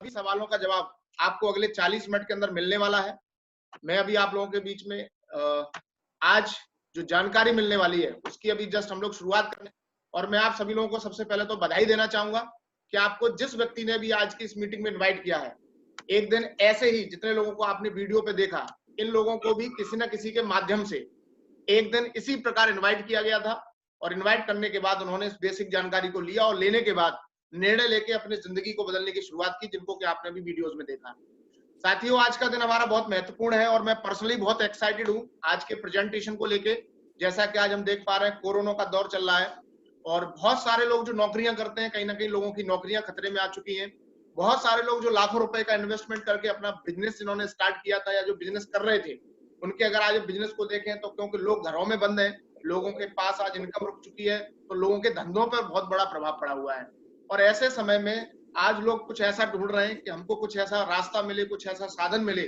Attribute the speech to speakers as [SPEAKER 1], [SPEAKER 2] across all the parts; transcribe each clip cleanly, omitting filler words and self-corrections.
[SPEAKER 1] सभी सवालों का जवाब आपको अगले 40 मिनट के अंदर मिलने वाला है। मैं अभी आप लोगों के बीच में आज जो जानकारी मिलने वाली है उसकी अभी जस्ट हम लोग शुरुआत करने, और मैं आप सभी लोगों को सबसे पहले तो बधाई देना चाहूंगा कि आपको जिस व्यक्ति ने भी आज की इस मीटिंग में इनवाइट किया है, एक दिन ऐसे ही जितने लोगों को आपने वीडियो पे देखा, इन लोगों को भी किसी न किसी के माध्यम से एक दिन इसी प्रकार इनवाइट किया गया था, और इनवाइट करने के बाद उन्होंने इस बेसिक जानकारी को लिया और लेने के बाद निर्णय लेके अपनी जिंदगी को बदलने की शुरुआत की, जिनको कि आपने भी वीडियोस में देखा। साथियों, आज का दिन हमारा बहुत महत्वपूर्ण है और मैं पर्सनली बहुत एक्साइटेड हूं आज के प्रेजेंटेशन को लेके। जैसा कि आज हम देख पा रहे हैं, कोरोना का दौर चल रहा है और बहुत सारे लोग जो नौकरियां करते हैं, कहीं ना कहीं लोगों की नौकरियां खतरे में आ चुकी हैं। बहुत सारे लोग जो लाखों रुपए का इन्वेस्टमेंट करके अपना बिजनेस जिन्होंने स्टार्ट किया था या जो बिजनेस कर रहे थे, उनके अगर आज बिजनेस को देखें तो क्योंकि लोग घरों में बंद हैं, लोगों के पास आज इनकम रुक चुकी है, तो लोगों के धंधों पर बहुत बड़ा प्रभाव पड़ा हुआ है। और ऐसे समय में आज लोग कुछ ऐसा ढूंढ रहे हैं कि हमको कुछ ऐसा रास्ता मिले, कुछ ऐसा साधन मिले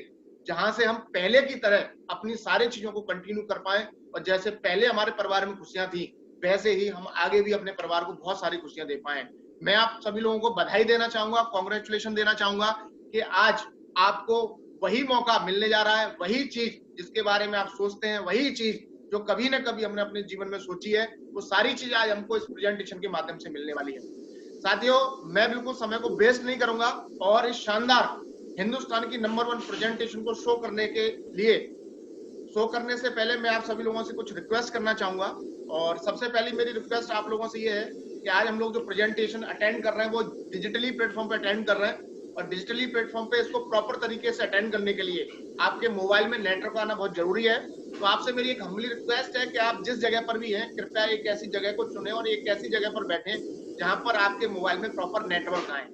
[SPEAKER 1] जहां से हम पहले की तरह अपनी सारी चीजों को कंटिन्यू कर पाए, और जैसे पहले हमारे परिवार में खुशियां थी वैसे ही हम आगे भी अपने परिवार को बहुत सारी खुशियां दे पाए। मैं आप सभी लोगों को बधाई देना चाहूंगा, कॉन्ग्रेचुलेशन देना चाहूंगा कि आज आपको वही मौका मिलने जा रहा है, वही चीज जिसके बारे में आप सोचते हैं, वही चीज जो कभी ना कभी हमने अपने जीवन में सोची है, वो सारी चीज आज हमको इस प्रेजेंटेशन के माध्यम से मिलने वाली है। साथियों, मैं बिल्कुल समय को वेस्ट नहीं करूंगा और इस शानदार हिंदुस्तान की नंबर 1 प्रेजेंटेशन को शो करने के लिए, शो करने से पहले मैं आप सभी लोगों से कुछ रिक्वेस्ट करना चाहूंगा। और सबसे पहली मेरी रिक्वेस्ट आप लोगों से ये है कि आज हम लोग जो प्रेजेंटेशन अटेंड कर रहे हैं वो डिजिटली प्लेटफॉर्म पे अटेंड कर रहे हैं, और डिजिटली प्लेटफॉर्म पे इसको प्रॉपर तरीके से अटेंड करने के लिए आपके मोबाइल में नेटवर्क आना बहुत जरूरी है। तो आपसे मेरी एक हम्बली रिक्वेस्ट है कि आप जिस जगह पर भी हैं, कृपया एक ऐसी जगह को चुने और एक ऐसी जगह पर बैठे जहां पर आपके मोबाइल में प्रॉपर नेटवर्क आए।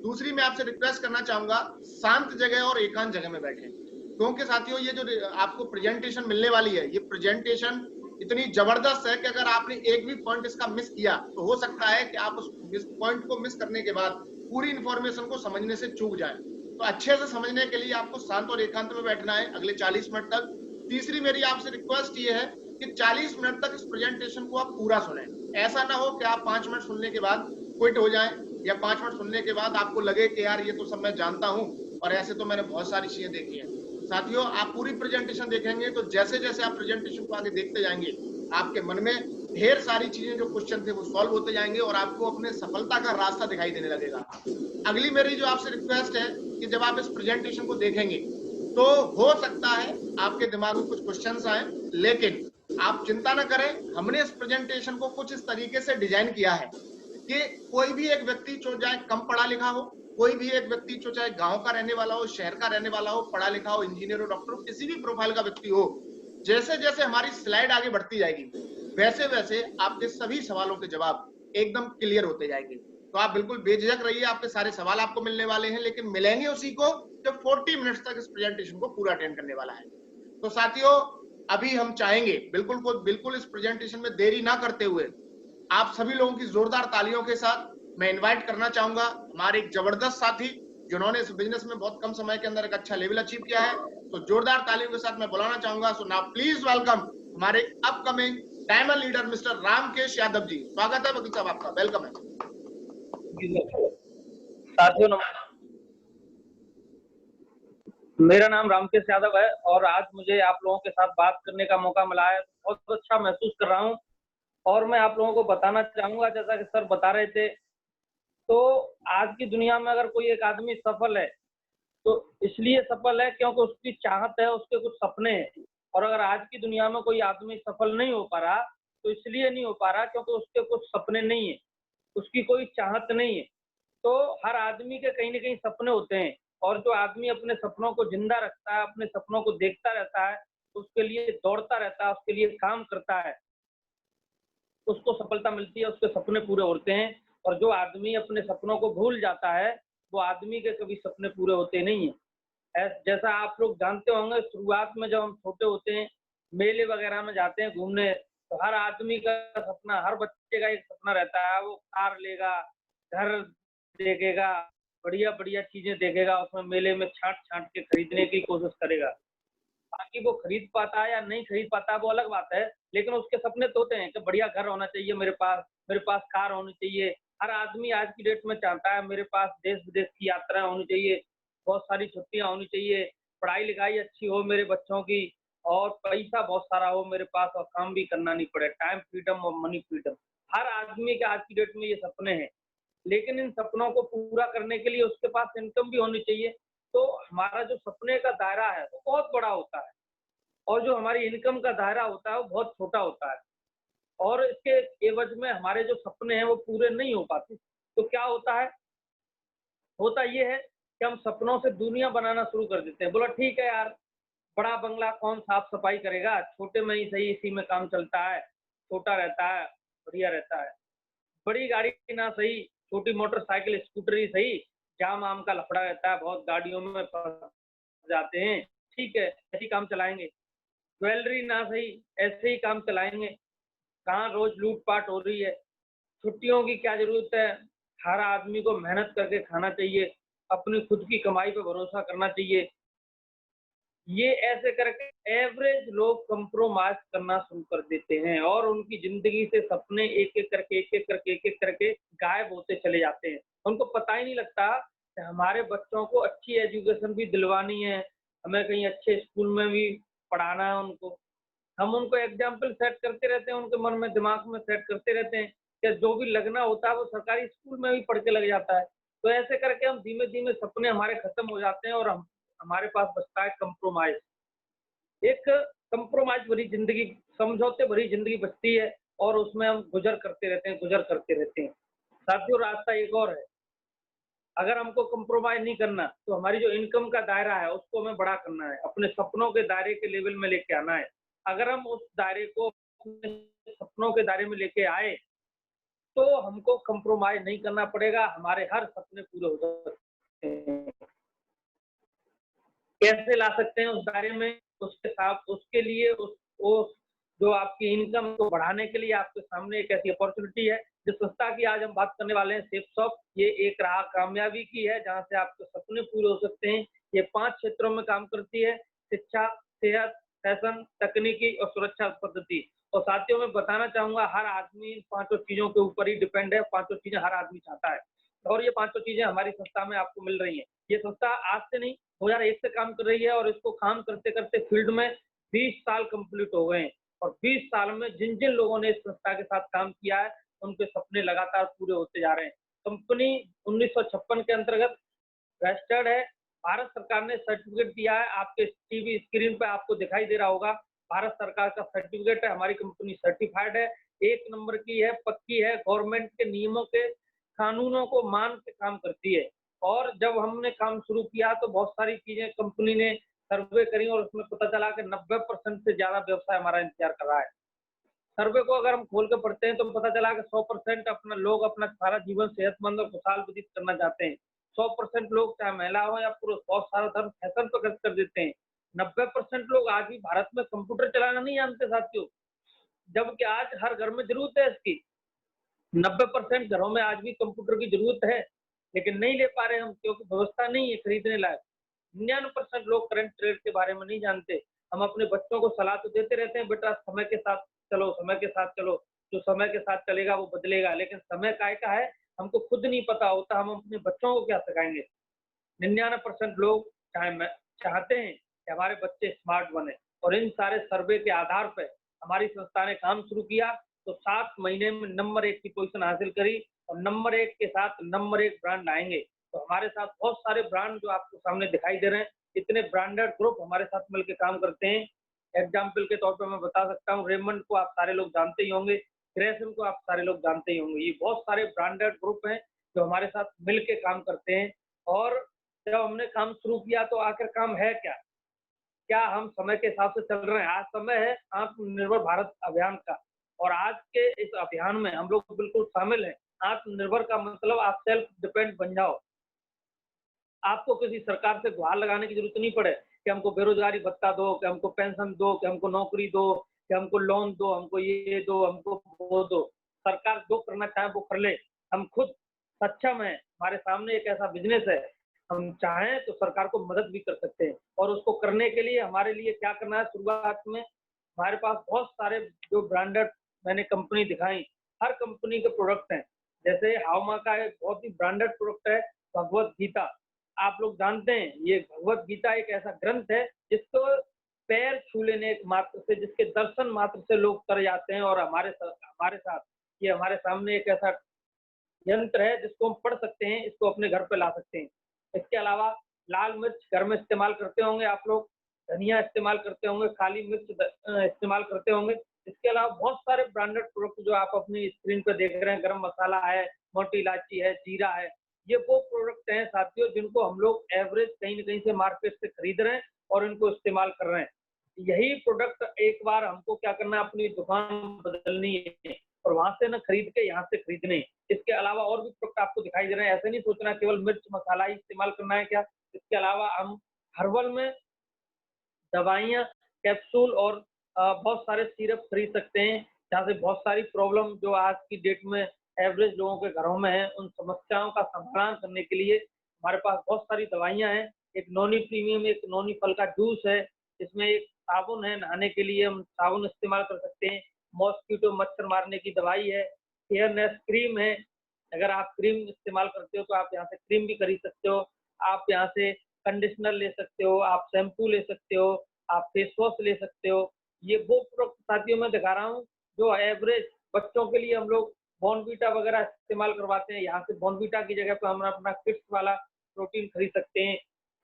[SPEAKER 1] दूसरी मैं आपसे रिक्वेस्ट करना चाहूंगा, शांत जगह और एकांत जगह में बैठे, क्योंकि साथियों ये जो आपको प्रेजेंटेशन मिलने वाली है, ये प्रेजेंटेशन इतनी जबरदस्त है कि अगर आपने एक भी पॉइंट इसका मिस किया तो हो सकता है कि आप उस पॉइंट को मिस करने के बाद पूरी इंफॉर्मेशन को समझने से चूक जाए। तो अच्छे से समझने के लिए आपको शांत और एकांत में बैठना है अगले 40 मिनट तक। तीसरी मेरी आपसे रिक्वेस्ट ये है कि 40 मिनट तक इस प्रेजेंटेशन को आप पूरा सुने। ऐसा ना हो कि आप 5 मिनट सुनने के बाद क्विट हो जाए, या 5 मिनट सुनने के बाद आपको लगे कि यार ये तो सब मैं जानता हूं और ऐसे तो मैंने बहुत सारी चीजें देखी हैं। साथियों, आप पूरी प्रेजेंटेशन देखेंगे तो जैसे जैसे आप प्रेजेंटेशन को आगे देखते जाएंगे, आपके मन में ढेर सारी चीजें जो क्वेश्चन थे वो सॉल्व होते जाएंगे और आपको अपने सफलता का रास्ता दिखाई देने लगेगा। अगली मेरी जो आपसे रिक्वेस्ट है कि जब आप इस प्रेजेंटेशन को देखेंगे तो हो सकता है आपके दिमाग में कुछ क्वेश्चंस आए, लेकिन आप चिंता ना करें, हमने इस प्रेजेंटेशन को कुछ इस तरीके से डिजाइन किया है कि कोई भी एक व्यक्ति जो चाहे कम पढ़ा लिखा हो, कोई भी एक व्यक्ति जो चाहे गांव का रहने वाला हो, शहर का रहने वाला हो, पढ़ा लिखा हो, इंजीनियर हो, डॉक्टर हो, किसी भी प्रोफाइल का व्यक्ति हो, जैसे जैसे हमारी स्लाइड आगे बढ़ती जाएगी वैसे वैसे आपके सभी सवालों के जवाब एकदम क्लियर होते जाएंगे। तो आप बिल्कुल बेझिझक रहिए, आपके सारे सवाल आपको मिलने वाले हैं, लेकिन मिलेंगे उसी को जो 40 मिनट्स तक इस प्रेजेंटेशन को पूरा अटेंड करने वाला है। तो साथियों, अभी हम चाहेंगे बिल्कुल इस प्रेजेंटेशन में देरी ना करते हुए आप सभी लोगों की जोरदार तालियों के साथ मैं इनवाइट करना चाहूंगा हमारे एक जबरदस्त साथी जिन्होंने इस बिजनेस में बहुत कम समय के अंदर एक अच्छा लेवल अचीव किया है। तो जोरदार तालियों के साथ मैं बुलाना चाहूंगा, सो नाउ प्लीज वेलकम हमारे upcoming diamond leader mister Ramkesh Yadav ji. स्वागत है वकील साहब, आपका वेलकम है।
[SPEAKER 2] साथियों नमस्कार, मेरा नाम रामकेश यादव है और आज मुझे आप लोगों के साथ बात करने का मौका मिला है। बहुत अच्छा महसूस कर रहा हूं और मैं आप लोगों को बताना चाहूंगा, जैसा कि सर बता रहे थे, तो आज की दुनिया में अगर कोई एक आदमी सफल है तो इसलिए सफल है क्योंकि उसकी चाहत है, उसके कुछ सपने हैं। और अगर आज की दुनिया में कोई आदमी सफल नहीं हो पा रहा तो इसलिए नहीं हो पा रहा क्योंकि उसके कुछ सपने नहीं है, उसकी कोई चाहत नहीं है। तो हर आदमी के कहीं ना कहीं सपने होते हैं और जो आदमी अपने सपनों को जिंदा रखता है, अपने सपनों को देखता रहता है, उसके लिए दौड़ता रहता है, उसके लिए काम करता है, उसको सफलता मिलती है, उसके सपने पूरे होते हैं। और जो आदमी अपने सपनों को भूल जाता है वो आदमी के कभी सपने पूरे होते नहीं है। जैसा आप लोग जानते होंगे, शुरुआत में जब हम छोटे होते हैं, मेले वगैरह में जाते हैं घूमने, तो हर आदमी का सपना, हर बच्चे का एक सपना रहता है, वो कार लेगा, घर देखेगा, बढ़िया बढ़िया चीजें देखेगा, उसमें मेले में छांट छांट के खरीदने की कोशिश करेगा। बाकी वो खरीद पाता है या नहीं खरीद पाता है वो अलग बात है, लेकिन उसके सपने तो होते हैं कि बढ़िया घर होना चाहिए मेरे पास कार होनी चाहिए, हर आदमी आज की डेट में चाहता है मेरे पास देश-विदेश की यात्राएँ होनी चाहिए, बहुत सारी छुट्टियाँ होनी चाहिए, पढ़ाई-लिखाई अच्छी हो मेरे बच्चों की और पैसा बहुत सारा हो मेरे पास और काम भी करना नहीं पड़े, टाइम फ्रीडम और मनी फ्रीडम। हर आदमी के आज की डेट में ये सपने हैं, लेकिन इन सपनों को पूरा करने के लिए उसके पास इनकम भी होनी चाहिए। तो हमारा जो सपने का दायरा है, वो बहुत बड़ा होता है और जो हमारी इनकम का दायरा होता है, वो बहुत छोटा होता है। और इसके एवज में हमारे जो सपने हैं वो पूरे नहीं हो पाते। तो क्या होता है? होता ये है कि हम सपनों से दुनिया बनाना शुरू कर देते हैं। बोला ठीक है यार, बड़ा बंगला कौन साफ-सफाई करेगा? छोटे में ही सही इसी में काम चलता है, छोटा रहता है, बढ़िया रहता है। बड़ी गाड़ी ना सही, छोटी मोटरसाइकिल, स्कूटर ही सही, जाम-वाम का लफड़ा रहता है, बहुत गाड़ियों में फँस जाते हैं। ठीक है, ऐसे ही काम चलाएँगे। ज्वेलरी ना सही, ऐसे ही काम चलाएँगे। कहाँ रोज़ लूट-पाट हो रही है। छुट्टियों की क्या ज़रूरत है? हर आदमी को मेहनत करके खाना चाहिए, अपनी खुद की कमाई पे भरोसा करना चाहिए। ये ऐसे करके एवरेज लोग कंप्रोमाइज़ करना शुरू कर देते हैं और उनकी ज़िंदगी से सपने एक-एक करके गायब होते चले जाते हैं। उनको पता ही नहीं लगता कि हमारे बच्चों को अच्छी एजुकेशन भी दिलवानी है, हमें कहीं अच्छे स्कूल में भी पढ़ाना है उनको। हम उनको एग्ज़ाम्पल सेट करते रहते हैं, उनके मन में, दिमाग में सेट करते रहते हैं कि जो भी लगना होता है वो सरकारी स्कूल में भी पढ़ के लग जाता है। तो ऐसे करके हम धीमे-धीमे सपने हमारे खत्म हो जाते हैं और हम हमारे पास बचता है कंप्रोमाइज़। एक कंप्रोमाइज़ भरी ज़िंदगी, समझौते भरी ज़िंदगी बचती है और उसमें हम गुज़र करते रहते हैं। साथियों, रास्ता एक और है। अगर हमको कंप्रोमाइज़ नहीं करना, तो हमारी जो इनकम का दायरा है, उसको हमें बड़ा करना है, अपने सपनों के दायरे के लेवल में लेके आना है। अगर हम उस दायरे को अपने सपनों के दायरे में लेके आए, तो हमको कंप्रोमाइज़ नहीं करना पड़ेगा, हमारे हर सपने पूरे हो सकते हैं। कैसे ला सकते हैं उस दायरे में? उसके साथ उसके लिए वो जो आपकी इनकम को बढ़ाने के लिए आपके सामने एक ऐसी अपॉर्च्युनिटी है, जिस संस्था की आज हम बात करने वाले हैं, सेफसॉफ्ट, ये एक राह कामयाबी की है, जहाँ से आपके सपने पूरे हो सकते हैं। ये 5 क्षेत्रों में काम करती है, शिक्षा, सेहत, फैशन, तकनीकी और सुरक्षा पद्धति। और साथियों, मैं बताना चाहूँगा, हर आदमी इन पाँचों चीज़ों के ऊपर ही डिपेंड है, पाँचों चीज़ें हर आदमी चाहता है और ये पाँचों चीज़ें हमारी संस्था में आपको मिल रही हैं। ये संस्था आज से नहीं, 2001 से काम कर रही है और इसको काम करते-करते फील्ड में 20 साल कंप्लीट हो गए हैं और 20 साल में जिन-जिन लोगों ने इस संस्था के साथ काम किया है, उनके सपने लगातार पूरे होते जा रहे हैं। कंपनी 1956 के अंतर्गत रजिस्टर्ड है। भारत सरकार ने सर्टिफ़िकेट दिया है, आपके टीवी स्क्रीन पे आपको दिखाई दे रहा होगा। भारत सरकार का सर्टिफ़िकेट है, हमारी कंपनी सर्टिफ़ाइड है, 1 नंबर की है, पक्की है, गवर्नमेंट के नियमों के, कानूनों को मान के काम करती है। और जब हमने काम शुरू किया तो बहुत सारी चीज़ें कंपनी ने सर्वे करी और उसमें पता चला कि 90% से ज़्यादा व्यवसाय हमारा इंतज़ार कर रहा है। सर्वे को अगर हम खोल के पढ़ते हैं तो पता चला कि 100% अपना लोग अपना सारा जीवन सेहतमंद और खुशहाल व्यतीत करना चाहते हैं। 100% लोग, चाहे महिला हो या पुरुष, बहुत सारा धर्म फैशन पे खर्च कर देते हैं। 90% लोग आज भी भारत में कंप्यूटर चलाना नहीं जानते साथियों, जबकि आज हर घर में ज़रूरत है इसकी। 90% घरों में आज भी कंप्यूटर की ज़रूरत है, लेकिन नहीं ले पा रहे हम क्योंकि व्यवस्था नहीं है खरीदने लायक। 99% लोग करंट ट्रेड के बारे में नहीं जानते। हम अपने बच्चों को सलाह तो देते रहते हैं, बेटा समय के साथ चलो, समय के साथ चलो। जो समय के साथ चलेगा वो बदलेगा, लेकिन समय काय का है, हमको खुद नहीं पता होता, हम अपने बच्चों को क्या सिखाएँगे? 99% लोग चाहते हैं कि हमारे बच्चे स्मार्ट बने और इन सारे सर्वे के आधार पे हमारी संस्था ने काम शुरू किया तो 7 महीने में नंबर 1 की पोजीशन हासिल करी और नंबर 1 के साथ नंबर 1 ब्रांड आएँगे। तो हमारे साथ बहुत सारे ब्रांड जो आपको सामने दिखाई दे रहे हैं, इतने ब्रांडेड ग्रुप हमारे साथ मिलके काम करते हैं। एग्ज़ाम्पल के तौर पे मैं बता सकता हूँ, रेमंड को आप सारे लोग जानते ही होंगे, ग्रेसिम को आप सारे लोग जानते ही होंगे। ये बहुत सारे ब्रांडेड ग्रुप हैं जो हमारे साथ मिल के काम करते हैं और जब हमने काम शुरू किया तो आखिर काम है क्या? क्या हम समय के हिसाब से चल रहे हैं? आज समय है आत्मनिर्भर भारत अभियान का और आज के इस अभियान में हम लोग बिल्कुल शामिल हैं। आत्मनिर्भर का मतलब आप सेल्फ डिपेंड बन जाओ। आपको किसी सरकार से गुहार लगाने की ज़रूरत नहीं पड़े कि हमको बेरोज़गारी भत्ता दो, कि हमको पेंशन दो, कि हमको नौकरी दो, कि हमको लोन दो, हमको ये दो, हमको वो दो। सरकार जो करना चाहे वो कर ले। हम खुद सक्षम हैं, हमारे सामने एक ऐसा बिज़नेस है, हम चाहें तो सरकार को मदद भी कर सकते हैं और उसको करने के लिए हमारे लिए क्या करना है, शुरुआत में हमारे पास बहुत सारे जो ब्रांडेड मैंने कंपनी दिखाई, हर कंपनी के प्रोडक्ट हैं। जैसे हावमा का एक बहुत ही ब्रांडेड प्रोडक्ट है भगवत गीता। आप लोग जानते हैं ये भगवत गीता एक ऐसा ग्रंथ है जिसको पैर छू लेने मात्र से, जिसके दर्शन मात्र से लोग तर जाते हैं। और हमारे साथ ये हमारे सामने एक ऐसा यंत्र है जिसको हम पढ़ सकते हैं, इसको अपने घर पे ला सकते हैं। इसके अलावा लाल मिर्च घर में इस्तेमाल करते होंगे आप लोग, धनिया इस्तेमाल करते होंगे, काली मिर्च इस्तेमाल करते होंगे। इसके अलावा बहुत सारे ब्रांडेड प्रोडक्ट जो आप अपनी स्क्रीन पे देख रहे हैं, गरम मसाला है, मोटी इलायची है, जीरा है, ये वो प्रोडक्ट हैं साथियों जिनको हम लोग एवरेज कहीं न कहीं से मार्केट से खरीद रहे हैं और इनको इस्तेमाल कर रहे हैं। यही प्रोडक्ट एक बार हमको क्या करना है, अपनी दुकान बदलनी है और वहां से ना खरीद के यहाँ से खरीदने। इसके अलावा और भी प्रोडक्ट आपको दिखाई दे रहे हैं। ऐसे नहीं सोचना केवल मिर्च मसाला ही इस्तेमाल करना है क्या। इसके अलावा हम हर्बल में दवाइयाँ, कैप्सूल और बहुत सारे सिरप खरीद सकते हैं, जहाँ से बहुत सारी प्रॉब्लम जो आज की डेट में एवरेज लोगों के घरों में है, उन समस्याओं का समाधान करने के लिए हमारे पास बहुत सारी दवाइयाँ हैं। एक नॉनी प्रीमियम, एक नॉनी फल का जूस है, इसमें एक साबुन है, नहाने के लिए हम साबुन इस्तेमाल कर सकते हैं। मॉस्किटो मच्छर मारने की दवाई है, फेयरनेस क्रीम है, अगर आप क्रीम इस्तेमाल करते हो तो आप यहाँ से क्रीम भी खरीद सकते हो। आप यहाँ से कंडीशनर ले सकते हो, आप शैम्पू ले सकते हो, आप फेस वॉश ले सकते हो। ये वो प्रोडक्ट साथियों मैं दिखा रहा हूँ जो एवरेज बच्चों के लिए हम लोग बॉर्नवीटा वगैरह इस्तेमाल करवाते हैं। यहाँ से बॉर्नवीटा की जगह पे हम अपना किड्स वाला प्रोटीन खरीद सकते हैं।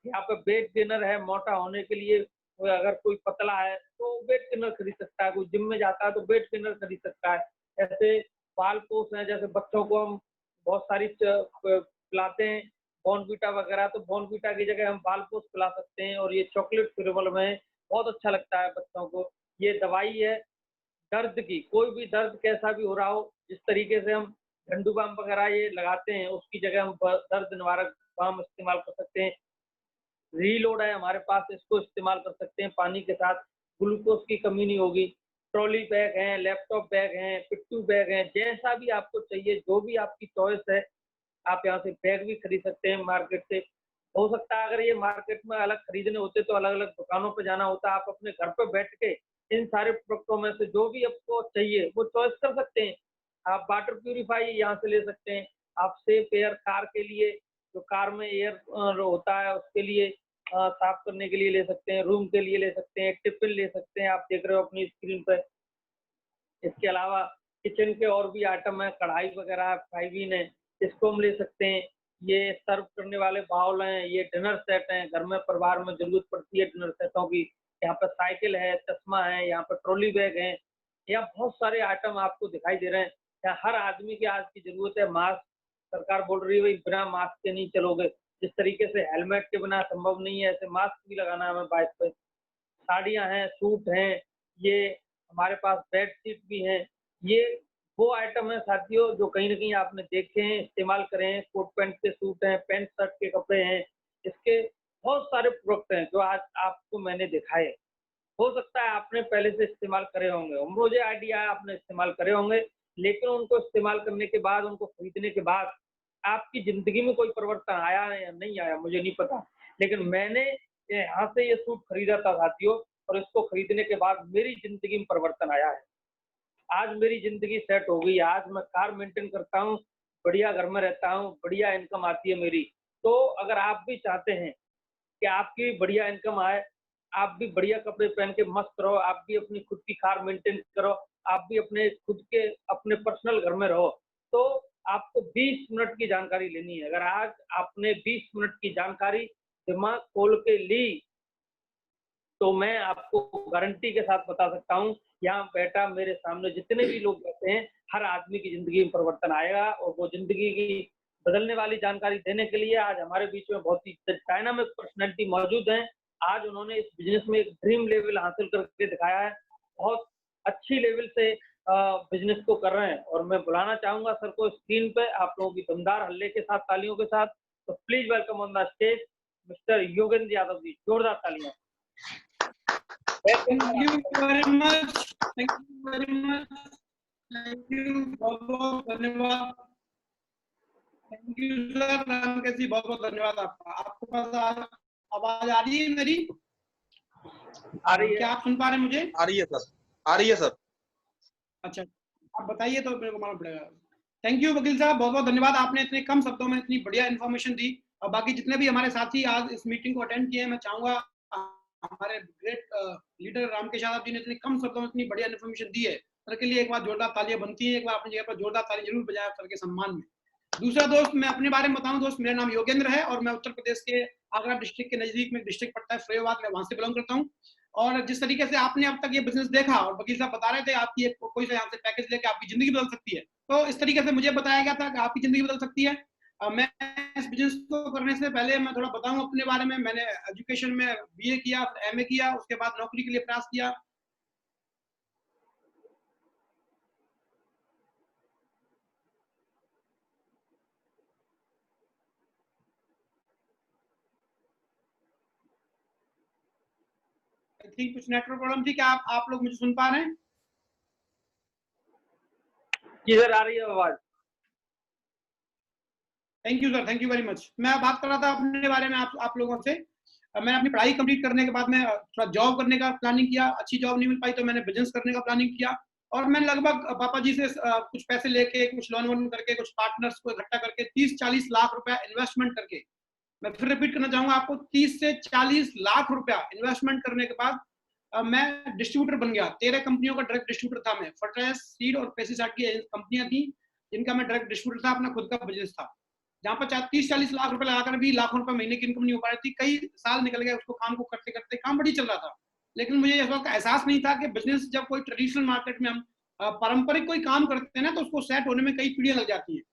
[SPEAKER 2] यहाँ पे वेट गेनर है, मोटा होने के लिए अगर कोई पतला है तो वेट गेनर खरीद सकता है, कोई जिम में जाता है तो वेट गेनर खरीद सकता है। ऐसे बाल पोष हैं, जैसे बच्चों को हम बहुत सारी पिलाते हैं बॉर्नवीटा वगैरह, तो बॉर्नवीटा की जगह हम बाल पोष पिला सकते हैं और ये चॉकलेट फ्लेवर में बहुत अच्छा लगता है बच्चों को। ये दवाई है दर्द की, कोई भी दर्द कैसा भी हो रहा हो, जिस तरीके से हम झंडू बाम वगैरह ये लगाते हैं उसकी जगह हम दर्द निवारक बाम इस्तेमाल कर सकते हैं। रीलोड है हमारे पास, इसको इस्तेमाल कर सकते हैं पानी के साथ, ग्लूकोज की कमी नहीं होगी। ट्रॉली बैग हैं, लैपटॉप बैग हैं, पिट्टू बैग हैं, जैसा भी आपको चाहिए, जो भी आपकी चॉइस है, आप यहाँ से बैग भी खरीद सकते हैं मार्केट से। हो सकता है अगर ये मार्केट में अलग खरीदने होते तो अलग अलग दुकानों पर जाना होता, आप अपने घर पर बैठ के इन सारे प्रोडक्टों में से जो भी आपको चाहिए वो चॉइस कर सकते हैं। आप वाटर प्यूरिफाई यहाँ से ले सकते हैं, आप सेफ एयर कार के लिए, जो कार में एयर होता है उसके लिए साफ करने के लिए ले सकते हैं, रूम के लिए ले सकते हैं, टिफिन ले सकते हैं, आप देख रहे हो अपनी स्क्रीन पर। इसके अलावा किचन के और भी आइटम है, कढ़ाई वगैरह फ्राइबीन है, इसको हम ले सकते हैं। ये सर्व करने वाले बाउल हैं, ये डिनर सेट हैं, घर में परिवार में जरूरत पड़ती है डिनर सेटों की। यहाँ पर साइकिल है, चश्मा है, यहाँ पर ट्रॉली बैग है, यहाँ बहुत सारे आइटम आपको दिखाई दे रहे हैं। यहाँ हर आदमी की आज की जरूरत है मास्क। सरकार बोल रही है भाई बिना मास्क के नहीं चलोगे, जिस तरीके से हेलमेट के बिना संभव नहीं है, ऐसे मास्क भी लगाना है हमें बाइक पे। साड़ियाँ हैं, सूट हैं, ये हमारे पास बेडशीट भी हैं। ये वो आइटम है साथियों जो कहीं न कहीं आपने देखे हैं, इस्तेमाल करे हैं। कोट पैंट के सूट हैं, पैंट शर्ट के कपड़े हैं, इसके बहुत सारे प्रोडक्ट हैं जो आज आपको मैंने दिखाए। हो सकता है आपने पहले से इस्तेमाल करे होंगे और मुझे आइडिया है आपने इस्तेमाल करे होंगे, लेकिन उनको इस्तेमाल करने के बाद, उनको खरीदने के बाद आपकी ज़िंदगी में कोई परिवर्तन आया है या नहीं आया मुझे नहीं पता। लेकिन मैंने यहाँ से ये सूट खरीदा था साथियों और इसको खरीदने के बाद मेरी ज़िंदगी में परिवर्तन आया है। आज मेरी ज़िंदगी सेट हो गई है, आज मैं कार मेंटेन करता हूँ, बढ़िया घर में रहता हूँ, बढ़िया इनकम आती है मेरी। तो अगर आप भी चाहते हैं कि आपकी बढ़िया इनकम आए, आप भी बढ़िया कपड़े पहन के मस्त रहो, आप भी अपनी खुद की कार मेंटेन करो, आप भी अपने खुद के अपने पर्सनल घर में रहो, तो आपको 20 मिनट की जानकारी लेनी है। अगर आज आपने 20 मिनट की जानकारी दिमाग खोल के ली, तो मैं आपको गारंटी के साथ बता सकता हूँ, यहाँ बैठा मेरे सामने जितने भी लोग बैठे हैं, हर आदमी की ज़िंदगी में परिवर्तन आएगा और वो ज़िंदगी की बदलने वाली जानकारी देने के लिए आज हमारे बीच में बहुत ही डायनामिक पर्सनैलिटी मौजूद हैं। आज उन्होंने इस बिज़नेस में एक ड्रीम लेवल हासिल करके दिखाया है। बहुत अच्छी लेवल से बिज़नेस को कर रहे हैं और मैं बुलाना चाहूँगा सर को स्क्रीन पे आप लोगों की दमदार हल्ले के साथ, तालियों के साथ। तो please welcome on the stage mister Yogendra Yadav ji, जोरदार तालियाँ।
[SPEAKER 3] Thank you very much. Thank you very much. Thank you. बहुत बहुत धन्यवाद. Thank you sir. रामकेश जी बहुत बहुत धन्यवाद आपका. आपको पास आवाज आ रही है मेरी?
[SPEAKER 2] आ रही है.
[SPEAKER 3] क्या आप सुन पा रहे हैं मुझे?
[SPEAKER 4] आ रही है सर. आ रही है सर.
[SPEAKER 3] अच्छा, आप बताइए तो मेरे को मालूम पड़ेगा. थैंक यू वकील साहब, बहुत बहुत धन्यवाद, आपने इतने कम शब्दों में इतनी बढ़िया इन्फॉर्मेशन दी। और बाकी जितने भी हमारे साथी आज इस मीटिंग को अटेंड किए हैं, मैं चाहूंगा हमारे ग्रेट लीडर रामकेश यादव जी ने इतने कम शब्दों में इतनी बढ़िया इन्फॉर्मेशन दी है, सर के लिए एक बार जोरदार तालियां बनती हैं। एक बार अपनी जगह पर जोरदार ताली जरूर बजाएं सर के सम्मान में। दूसरा दोस्त, मैं अपने बारे में बताऊं दोस्त, मेरा नाम योगेंद्र है और मैं उत्तर प्रदेश के आगरा डिस्ट्रिक्ट के नजदीक में डिस्ट्रिक्ट पड़ता है फरीदाबाद, मैं वहां से बिलोंग करता हूँ। और जिस तरीके से आपने अब तक ये बिजनेस देखा और वकील साहब बता रहे थे आपकी एक कोई सा यहाँ से पैकेज लेके आपकी जिंदगी बदल सकती है, तो इस तरीके से मुझे बताया गया था कि आपकी जिंदगी बदल सकती है। मैं इस बिजनेस को करने से पहले मैं थोड़ा बताऊं अपने बारे में। मैंने एजुकेशन में बीए किया, एमए किया, उसके बाद नौकरी के लिए प्रयास किया। थी कुछ नेटवर्क प्रॉब्लम थी, क्या आप लोग मुझे सुन पा रहे हैं?
[SPEAKER 2] किधर आ रही है आवाज?
[SPEAKER 3] Thank you sir, thank you very much. मैं बात कर रहा था अपने बारे में आप लोगों से। मैंने अपनी पढ़ाई कंप्लीट करने के बाद में थोड़ा जॉब करने का प्लानिंग किया, अच्छी जॉब नहीं मिल पाई तो मैंने बिजनेस करने का प्लानिंग किया। और मैंने लगभग पापा जी से कुछ पैसे लेके, कुछ लोन वोन करके, कुछ पार्टनर्स को इकट्ठा करके 30-40 लाख रुपया इन्वेस्टमेंट करके, मैं फिर रिपीट करना चाहूंगा आपको, 30 से 40 लाख रुपया इन्वेस्टमेंट करने के बाद मैं डिस्ट्रीब्यूटर बन गया। 13 कंपनियों का डायरेक्ट डिस्ट्रीब्यूटर था मैं। फर्टिलाइजर, सीड और पेस्टिसाइड की कंपनियां थी जिनका मैं डायरेक्ट डिस्ट्रीब्यूटर था, अपना खुद का बिजनेस था, जहां पर 30-40 लाख रुपए लगाकर भी लाखों रुपए महीने की इनकम नहीं हो पा रही थी। कई साल निकल गए उसको काम को करते करते, काम बड़ी चल रहा था, लेकिन मुझे इस वक्त एहसास नहीं था कि बिजनेस जब कोई ट्रेडिशनल मार्केट में हम पारंपरिक कोई काम करते हैं ना, तो उसको सेट होने में कई पीढ़ियां लग जाती हैं।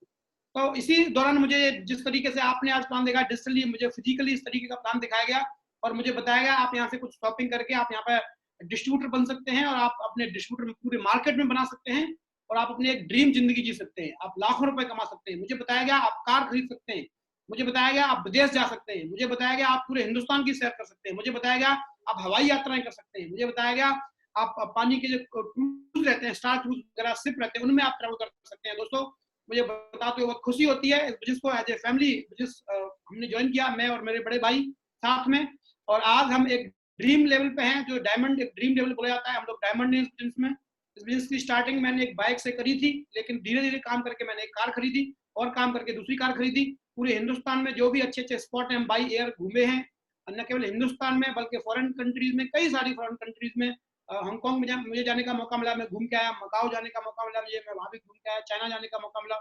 [SPEAKER 3] तो इसी दौरान मुझे जिस तरीके से आपने आज प्लान देखा डिजिटली, मुझे फिजिकली इस तरीके का प्लान दिखाया गया और मुझे बताया गया आप यहाँ से कुछ शॉपिंग करके आप यहाँ पे डिस्ट्रीब्यूटर बन सकते हैं और आप अपने डिस्ट्रीब्यूटर पूरे मार्केट में बना सकते हैं और आप अपने एक ड्रीम जिंदगी जी सकते हैं, आप लाखों रुपए कमा सकते हैं। मुझे बताया गया आप कार खरीद सकते हैं, मुझे बताया गया आप विदेश जा सकते हैं, मुझे बताया गया आप पूरे हिंदुस्तान की सैर कर सकते हैं, मुझे बताया गया आप हवाई यात्राएं कर सकते हैं, मुझे बताया गया आप पानी के जो क्रूज रहते हैं, स्टार क्रूज वगैरह शिप रहते हैं, उनमें आप ट्रैवल कर सकते हैं। दोस्तों मुझे बताते हुए बहुत खुशी होती है, इस बिजनेस को एज ए फैमिली बिजनेस हमने ज्वाइन किया, मैं और मेरे बड़े भाई साथ में, और आज हम एक ड्रीम लेवल पे हैं, जो डायमंड एक ड्रीम लेवल बोला जाता है, हम लोग डायमंड हैं इस बिजनेस में। इस बिजनेस की स्टार्टिंग मैंने एक बाइक से करी थी, लेकिन धीरे धीरे काम करके मैंने एक कार खरीदी और काम करके दूसरी कार खरीदी। पूरे हिंदुस्तान में जो भी अच्छे अच्छे स्पॉट हैं हम बाई एयर घूमे हैं, न केवल हिंदुस्तान में बल्कि फॉरेन कंट्रीज में, कई सारी फॉरेन कंट्रीज में। हांगकांग में मुझे जाने का मौका मिला, मैं घूम के आया। मकाओ जाने का मौका मिला मुझे, मैं वहां भी घूम के आया। चाइना जाने का मौका मिला,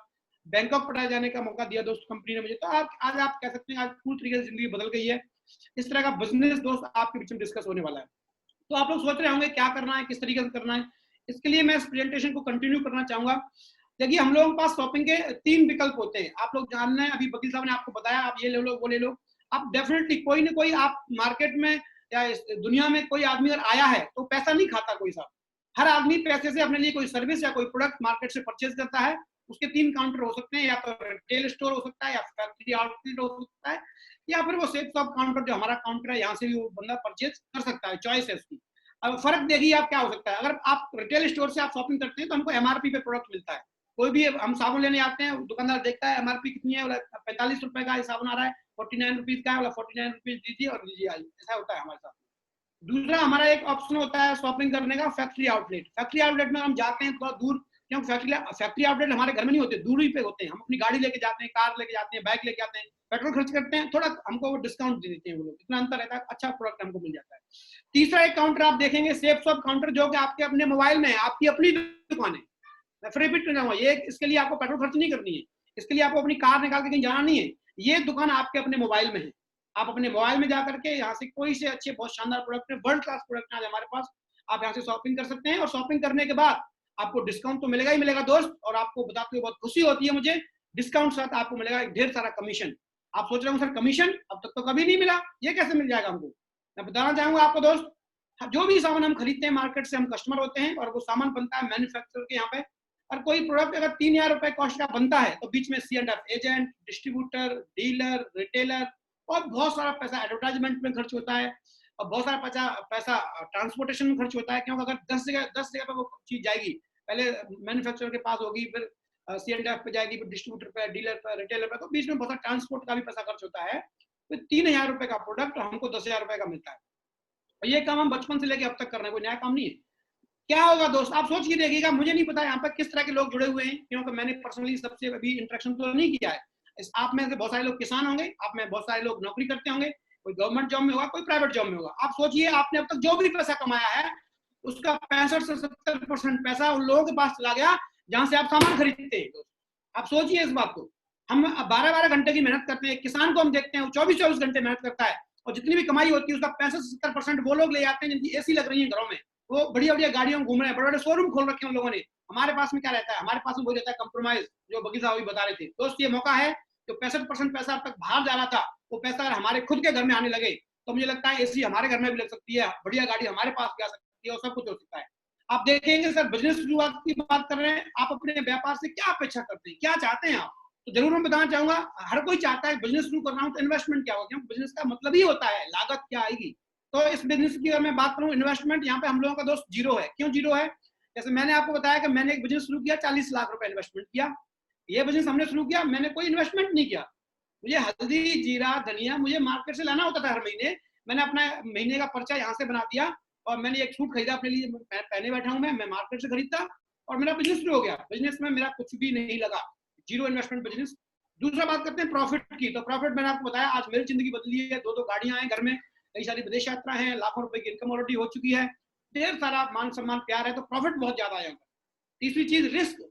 [SPEAKER 3] बैंकॉक पटाया जाने का मौका दिया दोस्त कंपनी ने मुझे। तो आज आप कह सकते हैं आज पूरी तरीके से जिंदगी बदल गई है। इस तरह का बिजनेस दोस्त आपके बीच में डिस्कस होने वाला है। तो आप लोग सोच रहे होंगे क्या करना है, किस तरीके से करना है। इसके लिए मैं इस प्रेजेंटेशन को कंटिन्यू करना चाहूंगा। देखिए हम लोगों के पास शॉपिंग के 3 विकल्प होते हैं, आप लोग जान रहे हैं, अभी वकील साहब ने आपको बताया आप ये ले लो वो ले लो। आप डेफिनेटली कोई ना कोई आप मार्केट में या इस दुनिया में कोई आदमी अगर आया है तो पैसा नहीं खाता कोई साहब। हर आदमी पैसे से अपने लिए कोई सर्विस या कोई प्रोडक्ट मार्केट से परचेज करता है। उसके 3 काउंटर हो सकते हैं, या तो रिटेल स्टोर हो सकता है, या फैक्ट्री आउटलेट हो सकता है, या फिर वो सेफ शॉप काउंटर जो हमारा काउंटर है, यहाँ से भी वो बंदा परचेज कर सकता है, चॉइस है उसकी। अब फर्क देखिए आप क्या हो सकता है, अगर आप रिटेल स्टोर से आप शॉपिंग करते हैं तो हमको एमआरपी पे प्रोडक्ट मिलता है। कोई भी हम साबुन लेने आते हैं, दुकानदार देखता है एमआरपी कितनी है, 45 रुपए का साबुन आ रहा है, 49 रुपीज का है, 49 रुपीज दीजिए और लीजिए आइए, ऐसा होता है हमारे साथ। दूसरा हमारा एक ऑप्शन होता है शॉपिंग करने का फैक्ट्री आउटलेट। फैक्ट्री आउटलेट में हम जाते हैं थोड़ा दूर, क्योंकि फैक्ट्री आउटलेट हमारे घर में नहीं होते, दूरी पे होते हैं। हम अपनी गाड़ी लेके जाते हैं, कार लेके जाते हैं, बाइक लेके आते हैं, पेट्रोल खर्च करते हैं, थोड़ा हमको वो डिस्काउंट दे देते हैं वो लोग, इतना अंतर रहता है, अच्छा प्रोडक्ट हमको मिल जाता है। तीसरा एक काउंटर आप देखेंगे सेफ शॉप काउंटर, जो कि आपके अपने मोबाइल में है, आपकी अपनी दुकान है। मैं फिर रिपीट कर रहा हूँ, ये इसके लिए आपको पेट्रोल खर्च नहीं करनी है, इसके लिए आपको अपनी कार निकाल के कहीं जाना नहीं है, ये दुकान आपके अपने मोबाइल में है। आप अपने मोबाइल में जाकर के यहाँ से कोई से अच्छे बहुत शानदार प्रोडक्ट है, वर्ल्ड क्लास प्रोडक्ट है हमारे पास, आप यहाँ से शॉपिंग कर सकते हैं। और शॉपिंग करने के बाद आपको डिस्काउंट तो मिलेगा ही मिलेगा दोस्त, और आपको बताते हुए बहुत खुशी होती है मुझे, डिस्काउंट साथ आपको मिलेगा ढेर सारा कमीशन। आप सोच रहे हो सर कमीशन अब तक तो कभी नहीं मिला, ये कैसे मिल जाएगा हमको? मैं बताना चाहूंगा आपको दोस्त, जो भी सामान हम खरीदते हैं मार्केट से, हम कस्टमर होते हैं और वो सामान बनता है मैन्युफैक्चरर के यहाँ पे। और कोई प्रोडक्ट अगर 3000 रुपए कॉस्ट का बनता है तो बीच में C&F agent, distributor, dealer, retailer और बहुत सारा पैसा एडवर्टाइजमेंट में खर्च होता है, और बहुत सारा पैसा ट्रांसपोर्टेशन में खर्च होता है। क्योंकि अगर 10 जगह पे वो चीज जाएगी, पहले मैन्युफैक्चरर के पास होगी, फिर C&F पे जाएगी, फिर डिस्ट्रीब्यूटर पे, डीलर पे, रिटेलर पे, तो बीच में बहुत सारा ट्रांसपोर्ट का भी पैसा खर्च होता है। तो 3000 रुपए का प्रोडक्ट हमको 10,000 रुपए का मिलता है। और ये काम हम बचपन से लेके अब तक कर रहे हैं, कोई नया काम नहीं है। क्या होगा दोस्त, आप सोच के देखिएगा। मुझे नहीं पता यहाँ पर किस तरह के लोग जुड़े हुए हैं, क्योंकि मैंने पर्सनली सबसे अभी इंटरेक्शन तो नहीं किया है। आप में से बहुत सारे लोग किसान होंगे, आप में बहुत सारे लोग नौकरी करते होंगे, कोई गवर्नमेंट जॉब में होगा, कोई प्राइवेट जॉब में होगा। आप सोचिए, आपने अब तक जो भी पैसा कमाया है उसका 65 से 70% पैसा उन लोगों के पास चला गया जहां से आप सामान खरीदते हैं। आप सोचिए इस बात को। हम 12-12 घंटे की मेहनत करते हैं, किसान को हम देखते हैं वो 24-24 घंटे मेहनत करता है, और जितनी भी कमाई होती है उसका 65 से 70% वो लोग ले जाते हैं जिनकी एसी लग रही है घरों में, वो बढ़िया बढ़िया गाड़ियों में घूम रहे हैं, बड़े बड़े शोरूम खोल रखे हैं उन लोगों ने। हमारे पास में क्या रहता है, हमारे पास में वो रहता है कंप्रोमाइज, जो बगी साहब बता रहे थे। दोस्त ये मौका है, जो 65% पैसा अब तक बाहर जा रहा था, वो पैसा अगर हमारे खुद के घर में आने लगे तो मुझे लगता है एसी हमारे घर में भी लग सकती है, बढ़िया गाड़ी हमारे पास भी आ सकती है, और सब कुछ हो सकता है। आप देखेंगे सर, बिजनेस शुरुआत की बात कर रहे हैं, आप अपने व्यापार से क्या अपेक्षा करते हैं, क्या चाहते हैं आप? तो जरूर मैं बताना चाहूंगा, हर कोई चाहता है बिजनेस शुरू कर रहा हूं तो इन्वेस्टमेंट क्या होगा, क्योंकि बिजनेस का मतलब ही होता है लागत क्या आएगी। तो इस बिजनेस की अगर मैं बात करूं, इन्वेस्टमेंट यहाँ पे हम लोगों का दोस्त जीरो है। क्यों जीरो है? जैसे मैंने आपको बताया कि मैंने एक बिजनेस शुरू किया, 40 लाख रुपए इन्वेस्टमेंट किया। ये बिजनेस हमने शुरू किया, मैंने कोई इन्वेस्टमेंट नहीं किया। मुझे हल्दी, जीरा, धनिया मुझे मार्केट से लाना होता था हर महीने। मैंने अपना महीने का पर्चा यहाँ से बना दिया, और मैंने एक सूट खरीदा अपने लिए, पहने बैठा हूँ मैं मार्केट से खरीदता, और मेरा बिजनेस शुरू हो गया। बिजनेस में मेरा कुछ भी नहीं लगा, जीरो इन्वेस्टमेंट बिजनेस। दूसरा बात करते हैं प्रॉफिट की। तो प्रॉफिट मैंने आपको बताया, आज मेरी जिंदगी बदली है, 2-2 गाड़ियां हैं घर में, कई सारी विदेश यात्रा है, लाखों रुपए की इनकम ऑलरेडी हो चुकी है, ढेर सारा मान सम्मान प्यार है, तो प्रॉफिट बहुत ज्यादा है। तीसरी चीज रिस्क।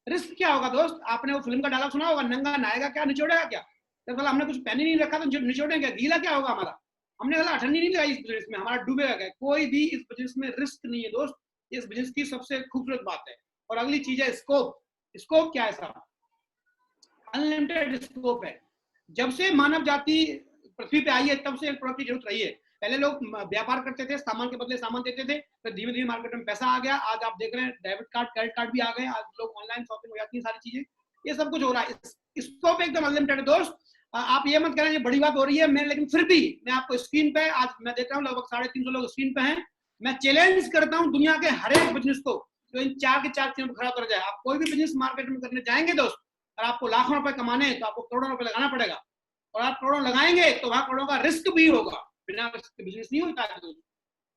[SPEAKER 3] रिस्क क्या होगा दोस्त, आपने वो फिल्म का डायलॉग सुना होगा, नंगा नहाएगा क्या निचोड़ेगा क्या। जब हमने कुछ पहन ही नहीं रखा तो निचोड़ेंगे, गीला क्या होगा हमारा। हमने बोला अठन्नी नहीं लगाई इस बिजनेस में, हमारा डूबेगा क्या। कोई भी इस बिजनेस में रिस्क नहीं है दोस्त, इस बिजनेस की सबसे खूबसूरत बात है। और अगली चीज है स्कोप। स्कोप क्या है साहब? अनलिमिटेड स्कोप है। जब से मानव जाति पृथ्वी पे आई है तब से प्रोडक्ट की जरूरत रही है। पहले लोग व्यापार करते थे, सामान के बदले सामान देते थे, फिर धीमे धीमे मार्केट में पैसा आ गया। आज आप देख रहे हैं डेबिट कार्ड, क्रेडिट कार्ड भी आ गए, आज लोग ऑनलाइन शॉपिंग हो जाती है, सारी चीजें, ये सब कुछ हो रहा है। स्कोप एकदम अनलिमिटेड है दोस्त। आप ये मत करें ये बड़ी बात हो रही है मैं, लेकिन फिर भी मैं आपको स्क्रीन पे, आज मैं देख रहा हूँ लगभग 350 लोग स्क्रीन पे हैं। मैं चैलेंज करता हूँ दुनिया के हर एक बिजनेस को जो इन 4 के 4 चीजों पर खड़ा कर जाए। आप कोई भी बिजनेस मार्केट में करने जाएंगे दोस्त, और आपको लाखों रुपए कमाने हैं तो आपको करोड़ों रुपए लगाना पड़ेगा, और आप करोड़ों लगाएंगे तो वहां करोड़ों का रिस्क भी होगा। बिना रिस्क के बिजनेस नहीं होता है दोस्त।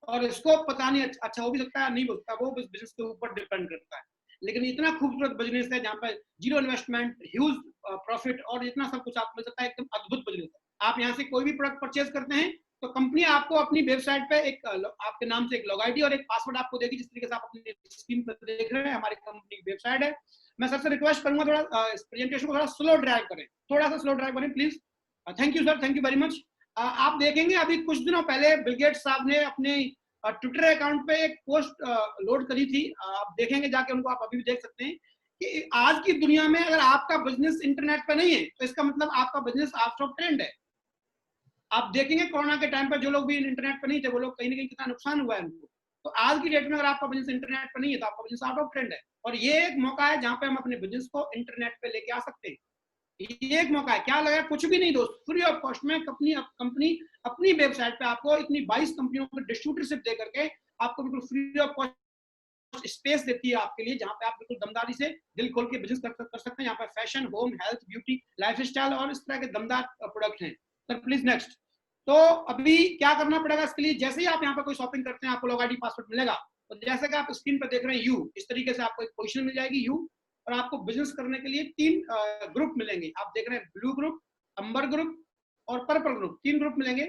[SPEAKER 3] और स्कोप पता नहीं अच्छा हो भी सकता है, नहीं हो सकता, वो बिजनेस के ऊपर डिपेंड करता है। लेकिन इतना खूबसूरत बिजनेस है जहाँ पर जीरो इन्वेस्टमेंट, ह्यूज प्रॉफिट, और इतना सब कुछ आपको मिल सकता है, एकदम अद्भुत बिजनेस है। आप यहाँ से कोई भी प्रोडक्ट परचेज करते हैं तो कंपनी आपको अपनी वेबसाइट पे एक आपके नाम से एक लॉग आईडी और एक पासवर्ड आपको देगी, जिस तरीके से आप अपनी स्क्रीन पर देख रहे हैं हमारी कंपनी की वेबसाइट है। मैं सबसे रिक्वेस्ट करूंगा थोड़ा इस प्रेजेंटेशन को थोड़ा स्लो ड्राइव करें, थोड़ा सा स्लो ड्राइव करें please. Thank you sir, thank you very much. आप देखेंगे अभी कुछ दिनों पहले बिल गेट्स साहब ने अपने ट्विटर अकाउंट पे एक पोस्ट लोड करी थी, आप देखेंगे जाके उनको, आप अभी भी देख सकते हैं कि आज की दुनिया में अगर आपका बिजनेस इंटरनेट पे नहीं है तो इसका मतलब आपका बिजनेस आउट ऑफ ट्रेंड है। आप देखेंगे कोरोना के टाइम पर जो लोग भी इंटरनेट पे नहीं थे वो लोग कहीं ना कहीं कितना नुकसान हुआ है उनको। तो आज की डेट में अगर आपका बिजनेस इंटरनेट पे नहीं है तो आपका बिजनेस आउट ऑफ ट्रेंड है, और ये एक मौका है जहां पे हम अपने बिजनेस को इंटरनेट पे लेके आ सकते हैं। ये एक मौका है, क्या लगा, कुछ भी नहीं दोस्त, फ्री ऑफ कॉस्ट में कंपनी अपनी वेबसाइट पे आपको इतनी 22 कंपनियों को डिस्ट्रीब्यूटरशिप दे करके आपको बिल्कुल फ्री ऑफ कॉस्ट स्पेस देती है आपके लिए, जहां पे आप बिल्कुल दमदारी से दिल खोल के बिजनेस कर सकते हैं। यहाँ पे fashion, home, health, beauty, lifestyle और इस तरह के दमदार प्रोडक्ट हैं। Sir please next. तो अभी क्या करना पड़ेगा इसके लिए, जैसे ही आप यहाँ पे कोई शॉपिंग करते हैं आपको लॉग आईडी पासवर्ड मिलेगा, तो जैसे कि आप स्क्रीन पर देख रहे हैं यू, इस तरीके से आपको एक पोजीशन मिल जाएगी यू, और आपको बिजनेस करने के लिए 3 ग्रुप मिलेंगे। आप देख रहे हैं ब्लू ग्रुप, अंबर ग्रुप और पर्पल ग्रुप, 3 ग्रुप मिलेंगे।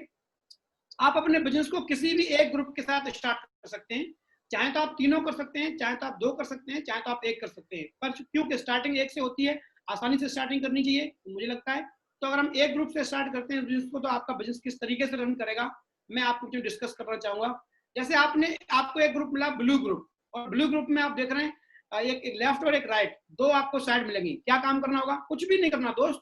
[SPEAKER 3] आप अपने बिजनेस को किसी भी एक ग्रुप के साथ स्टार्ट कर सकते हैं, चाहे तो आप 3 कर सकते हैं, चाहे तो आप 2 कर सकते हैं, चाहे तो आप 1 कर सकते हैं। पर क्योंकि स्टार्टिंग 1 से होती है, आसानी से स्टार्टिंग करनी चाहिए मुझे लगता है। तो अगर हम एक ग्रुप से स्टार्ट करते हैं बिजनेस को, तो आपका बिजनेस किस तरीके से रन करेगा मैं आपको डिस्कस करना चाहूंगा। जैसे आपको एक ग्रुप मिला ब्लू ग्रुप, और ब्लू ग्रुप में आप देख रहे हैं एक लेफ्ट और एक राइट, 2 आपको साइड मिलेंगी। क्या काम करना होगा? कुछ भी नहीं करना दोस्त,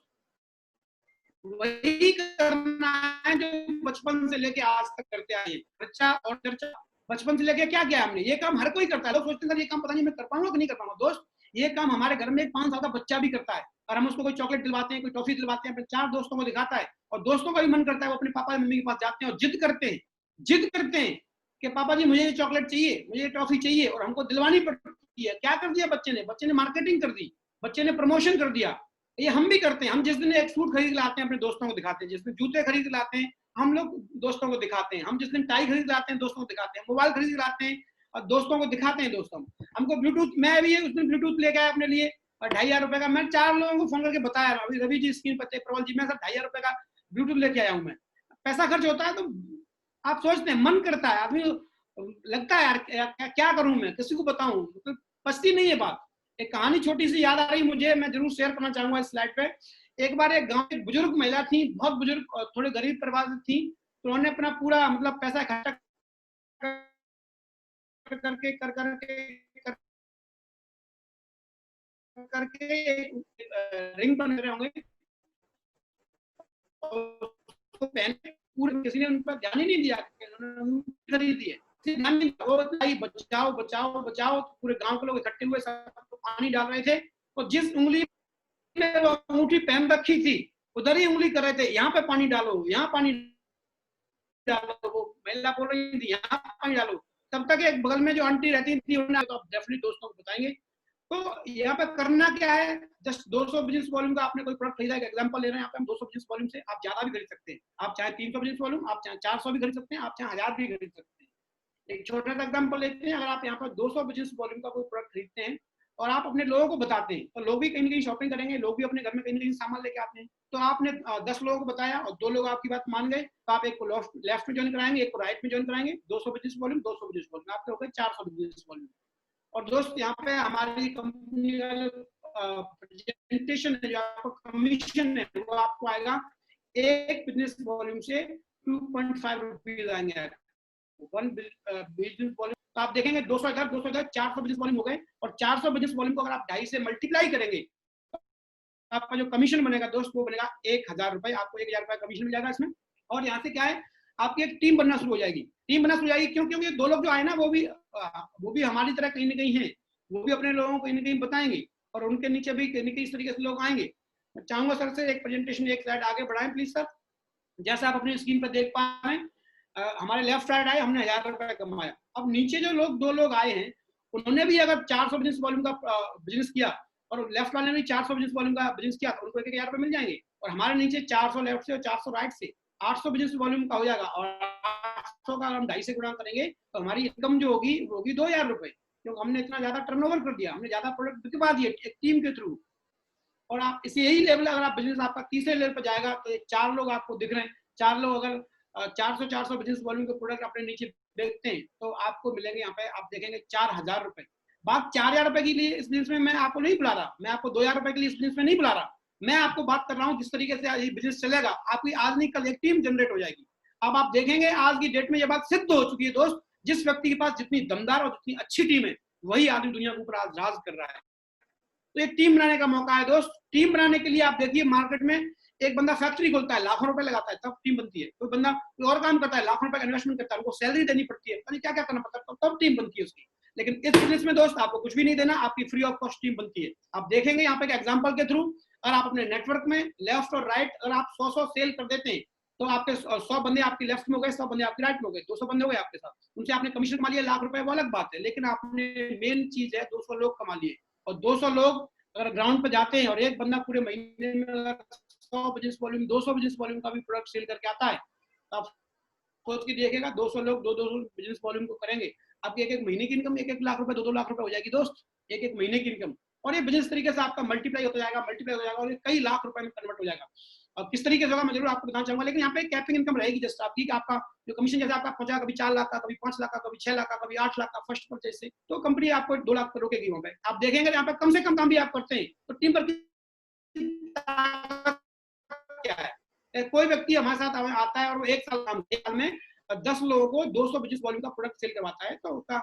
[SPEAKER 3] वही करना है जो बचपन से लेके आज तक करते आए हैं। चर्चा और चर्चा, बचपन से लेके क्या किया हमने, ये काम हर कोई करता है। लोग सोचते हैं ये काम पता नहीं मैं कर पाऊंगा कि नहीं कर पाऊंगा। दोस्त ये काम हमारे घर में एक 5 साल का बच्चा भी करता है, और हम उसको कोई चॉकलेट दिलवाते हैं, कोई टॉफी दिलवाते हैं, अपने 4 दोस्तों को दिखाता है, और दोस्तों का भी मन करता है वो अपने पापा मम्मी के पास जाते हैं और जिद करते हैं कि पापा जी मुझे ये चॉकलेट चाहिए, मुझे ये टॉफी चाहिए, और हमको दिलवानी पड़ती है। क्या कर दिया बच्चे ने मार्केटिंग कर दी, बच्चे ने प्रमोशन कर दिया। ये हम भी करते हैं। हम जिस दिन एक सूट खरीद लाते हैं अपने दोस्तों को दिखाते हैं, जिस दिन जूते खरीद लाते हैं हम लोग दोस्तों को दिखाते हैं, हम जिस दिन टाई खरीद लाते हैं दोस्तों को दिखाते हैं, मोबाइल खरीद लाते हैं और दोस्तों को दिखाते हैं। दोस्तों हमको ब्लूटूथ, मैं भी उस दिन ब्लूटूथ लेके आया अपने लिए और 2500 रुपए का। मैं 4 लोगों को फोन करके बताया, अभी रवि जी स्क्रीन पर थे, प्रबल जी, मैं सर 2500 रुपए का ब्लूटूथ लेके आया हूँ। मैं पैसा खर्च होता है तो आप सोचते हैं, मन करता है, आदमी लगता है यार क्या करूं मैं, किसी को बताऊं, तो पछती नहीं है बात। एक कहानी छोटी सी याद आ रही मुझे, मैं जरूर शेयर करना चाहूंगा इस स्लाइड पे। एक बार एक गांव में बुजुर्ग महिला थी, बहुत बुजुर्ग, थोड़े गरीब परिवार से थी, तो उन्होंने अपना पूरा मतलब पैसा इकट्ठा करके कर करके रिंग बन रहे होंगे, पूरे किसी ने उन पर ध्यान ही नहीं दिया, खरीदी है, बचाओ बचाओ बचाओ। तो पूरे गांव के लोग इकट्ठे हुए, सब पानी डाल रहे थे, और जिस उंगली में वो अंगूठी पहन रखी थी उधर ही उंगली कर रहे थे, यहाँ पे पानी डालो, यहाँ पानी डालो। वो महिला बोल रही थी यहाँ पानी डालो, तब तक एक बगल में जो आंटी रहती थी उन्होंने, तो आप डेफिनेटली दोस्तों को बताएंगे। तो यहाँ पे करना क्या है, जस्ट 200 बिजनेस वॉल्यूम का आपने कोई प्रोडक्ट खरीदा, एक एग्जांपल ले रहे हैं यहाँ पे हम 200 बिजनेस वॉल्यूम से, आप ज्यादा भी खरीद सकते हैं, आप चाहे 300 बिजनेस वॉल्यूम, आप चाहे 400 भी खरीद सकते हैं, आप चाहे 1000 भी खरीद सकते हैं। एक छोटा सा एग्जांपल लेते हैं, अगर आप यहाँ पर 200 बिजनेस वॉल्यूम का कोई प्रोडक्ट खरीदते हैं और आप अपने लोगों को बताते हैं, तो लोग भी कहीं ना कहीं शॉपिंग करेंगे, लोग भी अपने घर में कहीं ना कहीं सामान लेके आते हैं। तो आपने 10 लोगों को बताया और 2 लोग आपकी बात मान गए, तो आप एक को लेफ्ट में ज्वाइन कराएंगे, एक को राइट में ज्वाइन कराएंगे। 200 बिजनेस वॉल्यूम 200 बिजनेस वॉल्यूम आपके हो गए 400 बिजनेस वॉल्यूम। और दोस्त यहाँ पे हमारी कंपनी का प्रेजेंटेशन है, जो आपको कमीशन है वो आपको आएगा एक बिजनेस वॉल्यूम से 2.5 रुपीज आएंगे, 1 बिजनेस वॉल्यूम। तो आप देखेंगे 200 इधर 400 बिजनेस वॉल्यूम हो गए, और 400 बिजनेस वॉल्यूम को अगर आप 2.5 से मल्टीप्लाई करेंगे तो आपका जो कमीशन बनेगा दोस्त वो बनेगा 1000 रुपए, आपको 1000 रुपए कमीशन मिल जाएगा इसमें। और यहाँ से क्या है, आपकी एक टीम बनना शुरू हो जाएगी, टीम बनना शुरू हो जाएगी, क्यों? क्योंकि 2 लोग जो आए ना वो भी हमारी तरह कहीं ना कहीं हैं, वो भी अपने लोगों को कहीं ना कहीं बताएंगे, और उनके नीचे भी कहीं ना कहीं इस तरीके से लोग आएंगे। मैं चाहूंगा सर से एक प्रेजेंटेशन, एक स्लाइड आगे बढ़ाएं प्लीज सर। जैसा आप अपनी स्क्रीन पर देख पा रहे हैं, हमारे लेफ्ट साइड आए, हमने 1000 रुपए कमाया। अब नीचे जो लोग 2 लोग आए हैं, उन्होंने भी अगर 400 बिजनेस वॉल्यूम का बिजनेस किया, और लेफ्ट वाले ने भी 400 बिजनेस वॉल्यूम का बिजनेस किया, तो उनको 1000 रुपए मिल जाएंगे। और हमारे नीचे 400 लेफ्ट से और 400 राइट से 800 बिजनेस वॉल्यूम का हो जाएगा, और 800 का हम 2.5 से गुणा करेंगे तो हमारी इनकम जो होगी वो होगी 2000 रुपए, क्योंकि हमने इतना ज्यादा टर्नओवर कर दिया, हमने ज्यादा प्रोडक्ट बिकवा दिए एक टीम के थ्रू। और आप इसे यही लेवल, अगर आप बिजनेस आपका तीसरे लेवल पर जाएगा, तो 4 लोग आपको दिख रहे हैं, 4 लोग अगर 400 बिजनेस वॉल्यूम के प्रोडक्ट अपने नीचे देखते हैं, तो आपको मिलेंगे यहाँ पे, आप देखेंगे 4000 रुपए। बात 4000 रुपए के लिए इस बिजनेस में मैं आपको नहीं बुला रहा, मैं आपको 2000 रुपए के लिए इस बिजनेस में नहीं बुला रहा, मैं आपको बात कर रहा हूँ जिस तरीके से ये बिजनेस चलेगा, आपकी आज नहीं कल एक टीम जनरेट हो जाएगी। अब आप देखेंगे आज की डेट में ये बात सिद्ध हो चुकी है दोस्त, जिस व्यक्ति के पास जितनी दमदार और जितनी अच्छी टीम है, वही आदमी दुनिया के ऊपर आज राज कर रहा है। तो एक टीम बनाने का मौका है दोस्त। टीम बनाने के लिए आप देखिए, मार्केट में एक बंदा फैक्ट्री खोलता है, लाखों रुपए लगाता है, तब टीम बनती है। कोई बंदा कोई और काम करता है, लाखों रुपए का इन्वेस्टमेंट करता है, उनको सैलरी देनी पड़ती है, क्या क्या करना पड़ता है, तब टीम बनती है उसकी। लेकिन इस बिजनेस में दोस्त आपको कुछ भी नहीं देना, आपकी फ्री ऑफ कॉस्ट टीम बनती है। आप देखेंगे यहाँ पे एग्जांपल के थ्रू, अगर आप अपने नेटवर्क में लेफ्ट और राइट अगर आप 100 सेल कर देते हैं, तो आपके 100 बंदे आपकी लेफ्ट में हो गए, 100 बंदे आपकी राइट में हो गए, 200 बंदे हो गए आपके साथ, उनसे आपने कमीशन कमा लिया लाख रुपए, वो अलग बात है। लेकिन आपने मेन चीज है 200 लोग कमा लिए, और 200 लोग अगर ग्राउंड पे जाते हैं और एक बंदा पूरे महीने में 100 बिजनेस वॉल्यूम 200 बिजनेस वॉल्यूम का भी प्रोडक्ट सेल करके आता है, तो आप सोच के देखिएगा 200 लोग 200 बिजनेस वॉल्यूम को करेंगे, आपकी एक महीने की इनकम 1 लाख रुपए 2 लाख रुपए हो जाएगी दोस्त, एक महीने की इनकम। और ये बिजनेस तरीके से आपका मल्टीप्लाई होता जाएगा और कई लाख रुपए में कन्वर्ट हो जाएगा। अब किस तरीके से होगा मैं जरूर आपको बताना चाहूंगा, लेकिन यहाँ पे कैपिंग इनकम रहेगी जस्ट आपकी, आपका जो कमीशन जैसे आपका पहुंचा, कभी 4 लाख का, कभी 5 लाख का, कभी 6 लाख का, कभी 8 लाख का फर्स्ट परचेज से, तो कंपनी आपको 2 लाख पर रोकेगी। वहां पे आप देखेंगे यहाँ पे कम से कम काम भी आप करते हैं, तो टीम पर क्या है, कोई व्यक्ति हमारे साथ आता है और वो 1 साल में 10 लोगों को 200 बिजनेस वॉल्यूम का प्रोडक्ट सेल करवाता है, तो उसका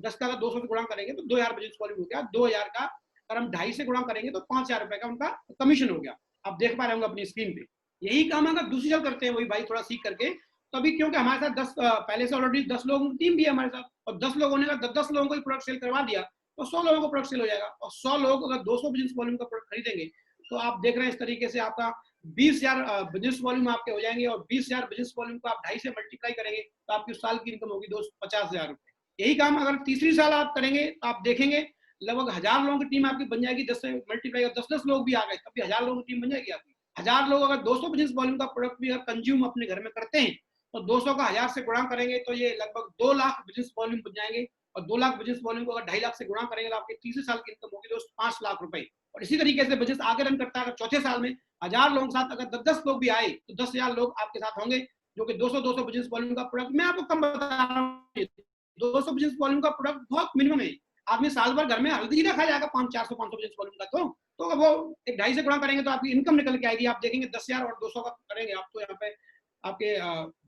[SPEAKER 3] 10 का 200 से गुणा करेंगे तो 2000 बिजनेस वॉल्यूम हो गया। 2000 का अगर हम 2.5 से गुणा करेंगे तो 5000 रुपए का उनका कमीशन हो गया। आप देख पा रहे होंगे अपनी स्क्रीन पे। यही काम अगर दूसरी जगह करते हैं वही भाई थोड़ा सीख करके, तो अभी क्योंकि हमारे साथ 10 पहले से ऑलरेडी 10 लोगों की टीम भी है हमारे साथ, और 10 लोगों ने 10 लोगों को प्रोडक्ट सेल करवा दिया तो 100 लोगों को प्रोडक्ट सेल हो जाएगा। और 100 लोग अगर 200 बिजनेस वॉल्यूम का प्रोडक्ट खरीदेंगे तो आप देख रहे हैं इस तरीके से आपका 20,000 बिजनेस वॉल्यूम आपके हो जाएंगे, और 20,000 बिजनेस वॉल्यूम को आप 2.5 से मल्टीप्लाई करेंगे तो आपकी साल की इनकम होगी दोस्त 50,000 रुपए। यही काम अगर तीसरी साल आप करेंगे तो आप देखेंगे लगभग 1000 लोगों की टीम आपकी बन जाएगी। 10 से मल्टीप्लाई 10-10 लोग भी आ गए तब भी 1000 लोगों की टीम बन जाएगी आपकी। 1000 लोग अगर 200 बिजनेस वॉल्यूम का प्रोडक्ट भी अगर कंज्यूम अपने घर में करते हैं तो 200 का 1000 से गुणा करेंगे तो ये लगभग 2 लाख बिजनेस वॉल्यूम बन जाएंगे, और 2 लाख बिजनेस वॉल्यूम को अगर 2.5 लाख से गुणा करेंगे तो आपके तीसरे साल की इनकम होगी दोस्त 5 लाख रुपए। और इसी तरीके से बिजनेस आगे रन करता है। अगर चौथे साल में 1000 लोगों के साथ अगर 10-10 लोग भी आए तो 10,000 लोग आपके साथ होंगे, जो कि 200-200 बिजनेस वॉल्यूम का प्रोडक्ट। मैं आपको कम बता रहा हूँ, 200 बिजनेस वॉल्यूम का प्रोडक्ट बहुत मिनिमम है। आदमी साल भर घर में हल्दी ना खा जाएगा 400-500 बिजनेस वॉल्यूम का। तो वो एक 2.5 से गुणा करेंगे तो आपकी इनकम निकल के आएगी। आप देखेंगे 10,000 और 200 का करेंगे आप, तो यहाँ पे आपके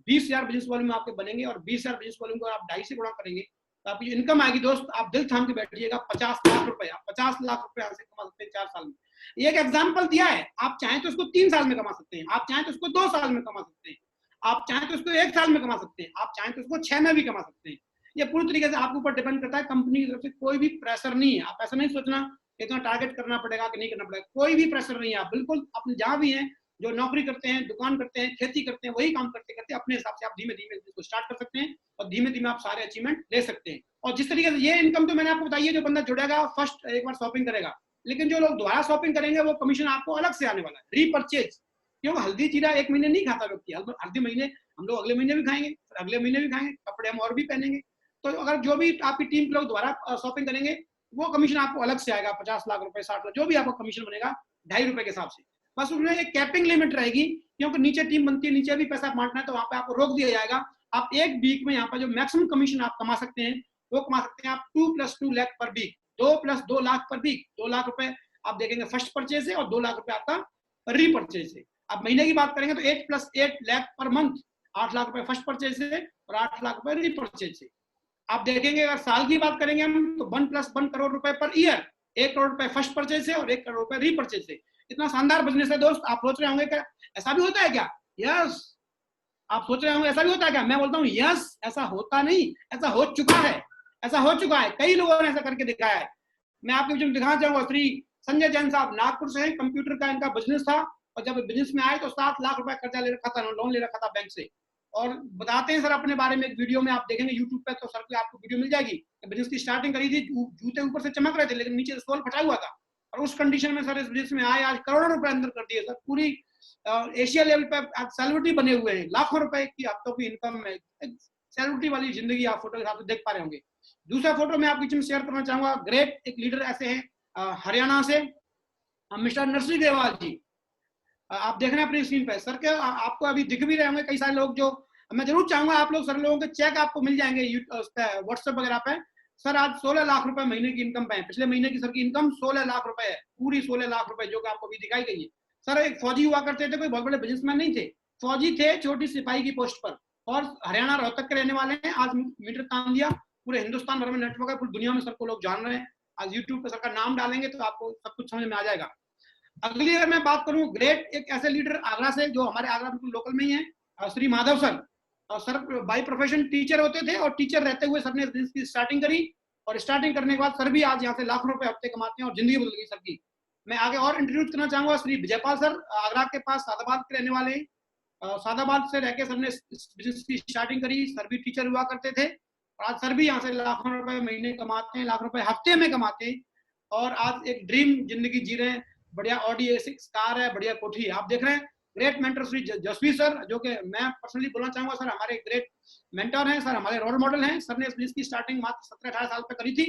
[SPEAKER 3] 20,000 बिजनेस वॉल्यूम आपके बनेंगे, और 20,000 बिजनेस वॉल्यूम को आप 2.5 से गुणा करेंगे तो आपकी जो इनकम आएगी दोस्त, आप दिल थाम के बैठिएगा, 50 लाख रुपए। आप 50 लाख रुपए यहाँ से कमा सकते हैं 4 साल में। एक एग्जाम्पल दिया है, आप चाहें तो इसको 3 साल में कमा सकते हैं, आप चाहें तो इसको 2 साल में कमा सकते हैं, आप चाहें तो इसको 1 साल में कमा सकते हैं, आप चाहें तो इसको 6 में भी कमा सकते हैं। ये पूरी तरीके से आपके ऊपर डिपेंड करता है। कंपनी की तरफ से कोई भी प्रेशर नहीं है। आप ऐसा नहीं सोचना इतना टारगेट करना पड़ेगा कि नहीं करना पड़ेगा, कोई भी प्रेशर नहीं है। आप बिल्कुल अपने जहां भी हैं, जो नौकरी करते हैं, दुकान करते हैं, खेती करते हैं, वही काम करते करते अपने हिसाब से आप धीमे धीमे इसको स्टार्ट कर सकते हैं, और धीमे धीमे आप सारे अचीवमेंट ले सकते हैं। और जिस तरीके से ये इनकम तो मैंने आपको बताई है, जो बंदा जुड़ेगा फर्स्ट एक बार शॉपिंग करेगा, लेकिन जो लोग दोबारा शॉपिंग करेंगे वो कमीशन आपको अलग से आने वाला है, रीपरचेज। क्योंकि हल्दी जीरा 1 महीने नहीं खाता व्यक्ति, हल्दी महीने हम लोग अगले महीने भी खाएंगे, अगले महीने भी खाएंगे, कपड़े हम और भी पहनेंगे। तो अगर जो भी आपकी टीम के लोग दोबारा शॉपिंग करेंगे, वो कमीशन आपको अलग से आएगा, 50 लाख रुपए, 60 लाख, जो भी आपको कमीशन बनेगा 2.5 रुपए के हिसाब से। बस उसमें एक कैपिंग लिमिट रहेगी, क्योंकि नीचे टीम बनती है, नीचे भी पैसा बांटना है, तो वहां पे आपको रोक दिया जाएगा। आप एक वीक में यहाँ पर जो मैक्सिमम कमीशन आप कमा सकते हैं, वो कमा सकते हैं आप 2 + 2 लाख पर वीक, 2 + 2 लाख पर वीक। 2 लाख रुपए आप देखेंगे फर्स्ट परचेज से, और 2 लाख रुपए आपका रीपरचेज से। अब महीने की बात करेंगे तो 8 + 8 लाख पर मंथ, 8 लाख रुपए फर्स्ट परचेज से और 8 लाख रुपए रीपरचेज से। आप देखेंगे अगर साल की बात करेंगे हम, तो 1 + 1 करोड़ रुपए पर ईयर, 1 करोड़ रुपए फर्स्ट परचेज से और 1 करोड़ रुपए रीपरचेज से। इतना शानदार बिजनेस है दोस्त। आप सोच रहे होंगे क्या ऐसा भी होता है क्या? यस, आप सोच रहे होंगे ऐसा भी होता है क्या? मैं बोलता हूँ यस, ऐसा होता नहीं, ऐसा हो चुका है, ऐसा हो चुका है, कई लोगों ने ऐसा करके दिखाया है। मैं आपके बीच में दिखाना चाहूंगा, श्री संजय जैन साहब नागपुर से हैं, कंप्यूटर का इनका बिजनेस था, और जब बिजनेस में आए तो 7 लाख रुपए कर्जा ले रखा था, लोन ले रखा था बैंक से, और बताते हैं सर अपने बारे में एक वीडियो में, आप देखेंगे यूट्यूब पे तो सर की आपको वीडियो मिल जाएगी। बिजनेस की स्टार्टिंग करी थी, जूते ऊपर से चमक रहे थे लेकिन नीचे सोल फटा हुआ था, और उस कंडीशन में सर इस बिजनेस में आए, आज करोड़ों रुपए अंदर कर दिए सर, पूरी एशिया लेवल पे आप सेलिब्रिटी बने हुए हैं, लाखों रुपए की हफ्तों की इनकम है, सेलिब्रिटी वाली जिंदगी आप फोटो के साथ देख पा रहे होंगे। दूसरा फोटो मैं आपके बीच में शेयर करना चाहूंगा, ग्रेट एक लीडर ऐसे हैं हरियाणा से, मिस्टर नरसिंह ग्रेवाल जी। आप देख रहे हैं अपनी स्क्रीन पे सर के, आपको अभी दिख भी रहे होंगे कई सारे लोग, जो मैं जरूर चाहूंगा आप लोग, सर लोगों के चेक आपको मिल जाएंगे व्हाट्सएप वगैरह पे। सर आज 16 लाख रुपए महीने की इनकम पे है, पिछले महीने की सर की इनकम 16 लाख रुपए है, पूरी 16 लाख रुपए, जो कि आपको भी दिखाई गई है। सर एक फौजी हुआ करते थे, कोई बहुत बड़े बिजनेसमैन नहीं थे, फौजी थे छोटी सिपाही की पोस्ट पर, और हरियाणा रोहतक के रहने वाले हैं। आज मीटर तान दिया, पूरे हिंदुस्तान भर में नेटवर्क है, पूरी दुनिया में सर को लोग जान रहे हैं। आज यूट्यूब पे सर का नाम डालेंगे तो आपको सब कुछ समझ में आ जाएगा। अगली अगर मैं बात करूं, ग्रेट एक ऐसे लीडर आगरा से, जो हमारे आगरा बिल्कुल लोकल में ही है, श्री माधव सर। और सर बाई प्रोफेशन टीचर होते थे, और टीचर रहते हुए सर ने बिजनेस की स्टार्टिंग करी, और स्टार्टिंग करने के बाद सर भी आज यहाँ से लाखों रुपए हफ्ते कमाते हैं, और जिंदगी बदल गई सर की। मैं आगे और इंट्रोड्यूस करना चाहूंगा श्री विजयपाल सर, आगरा के पास सादाबाद के रहने वाले हैं। सादाबाद से रहकर सर ने बिजनेस की स्टार्टिंग करी, सर भी टीचर हुआ करते थे, और आज सर भी यहाँ से लाखों रुपए महीने कमाते हैं, लाख रुपए हफ्ते में कमाते हैं, और आज एक ड्रीम जिंदगी जी रहे हैं। बढ़िया ऑडी A6 कार है, बढ़िया कोठी है। आप देख रहे हैं ग्रेट मेंटर श्री जसवी सर, जो कि मैं पर्सनली बोलना चाहूंगा सर हमारे ग्रेट मेंटर हैं, सर हमारे रोल मॉडल हैं। सर ने इस बिजनेस की स्टार्टिंग मात्र 17-18 साल पे करी थी,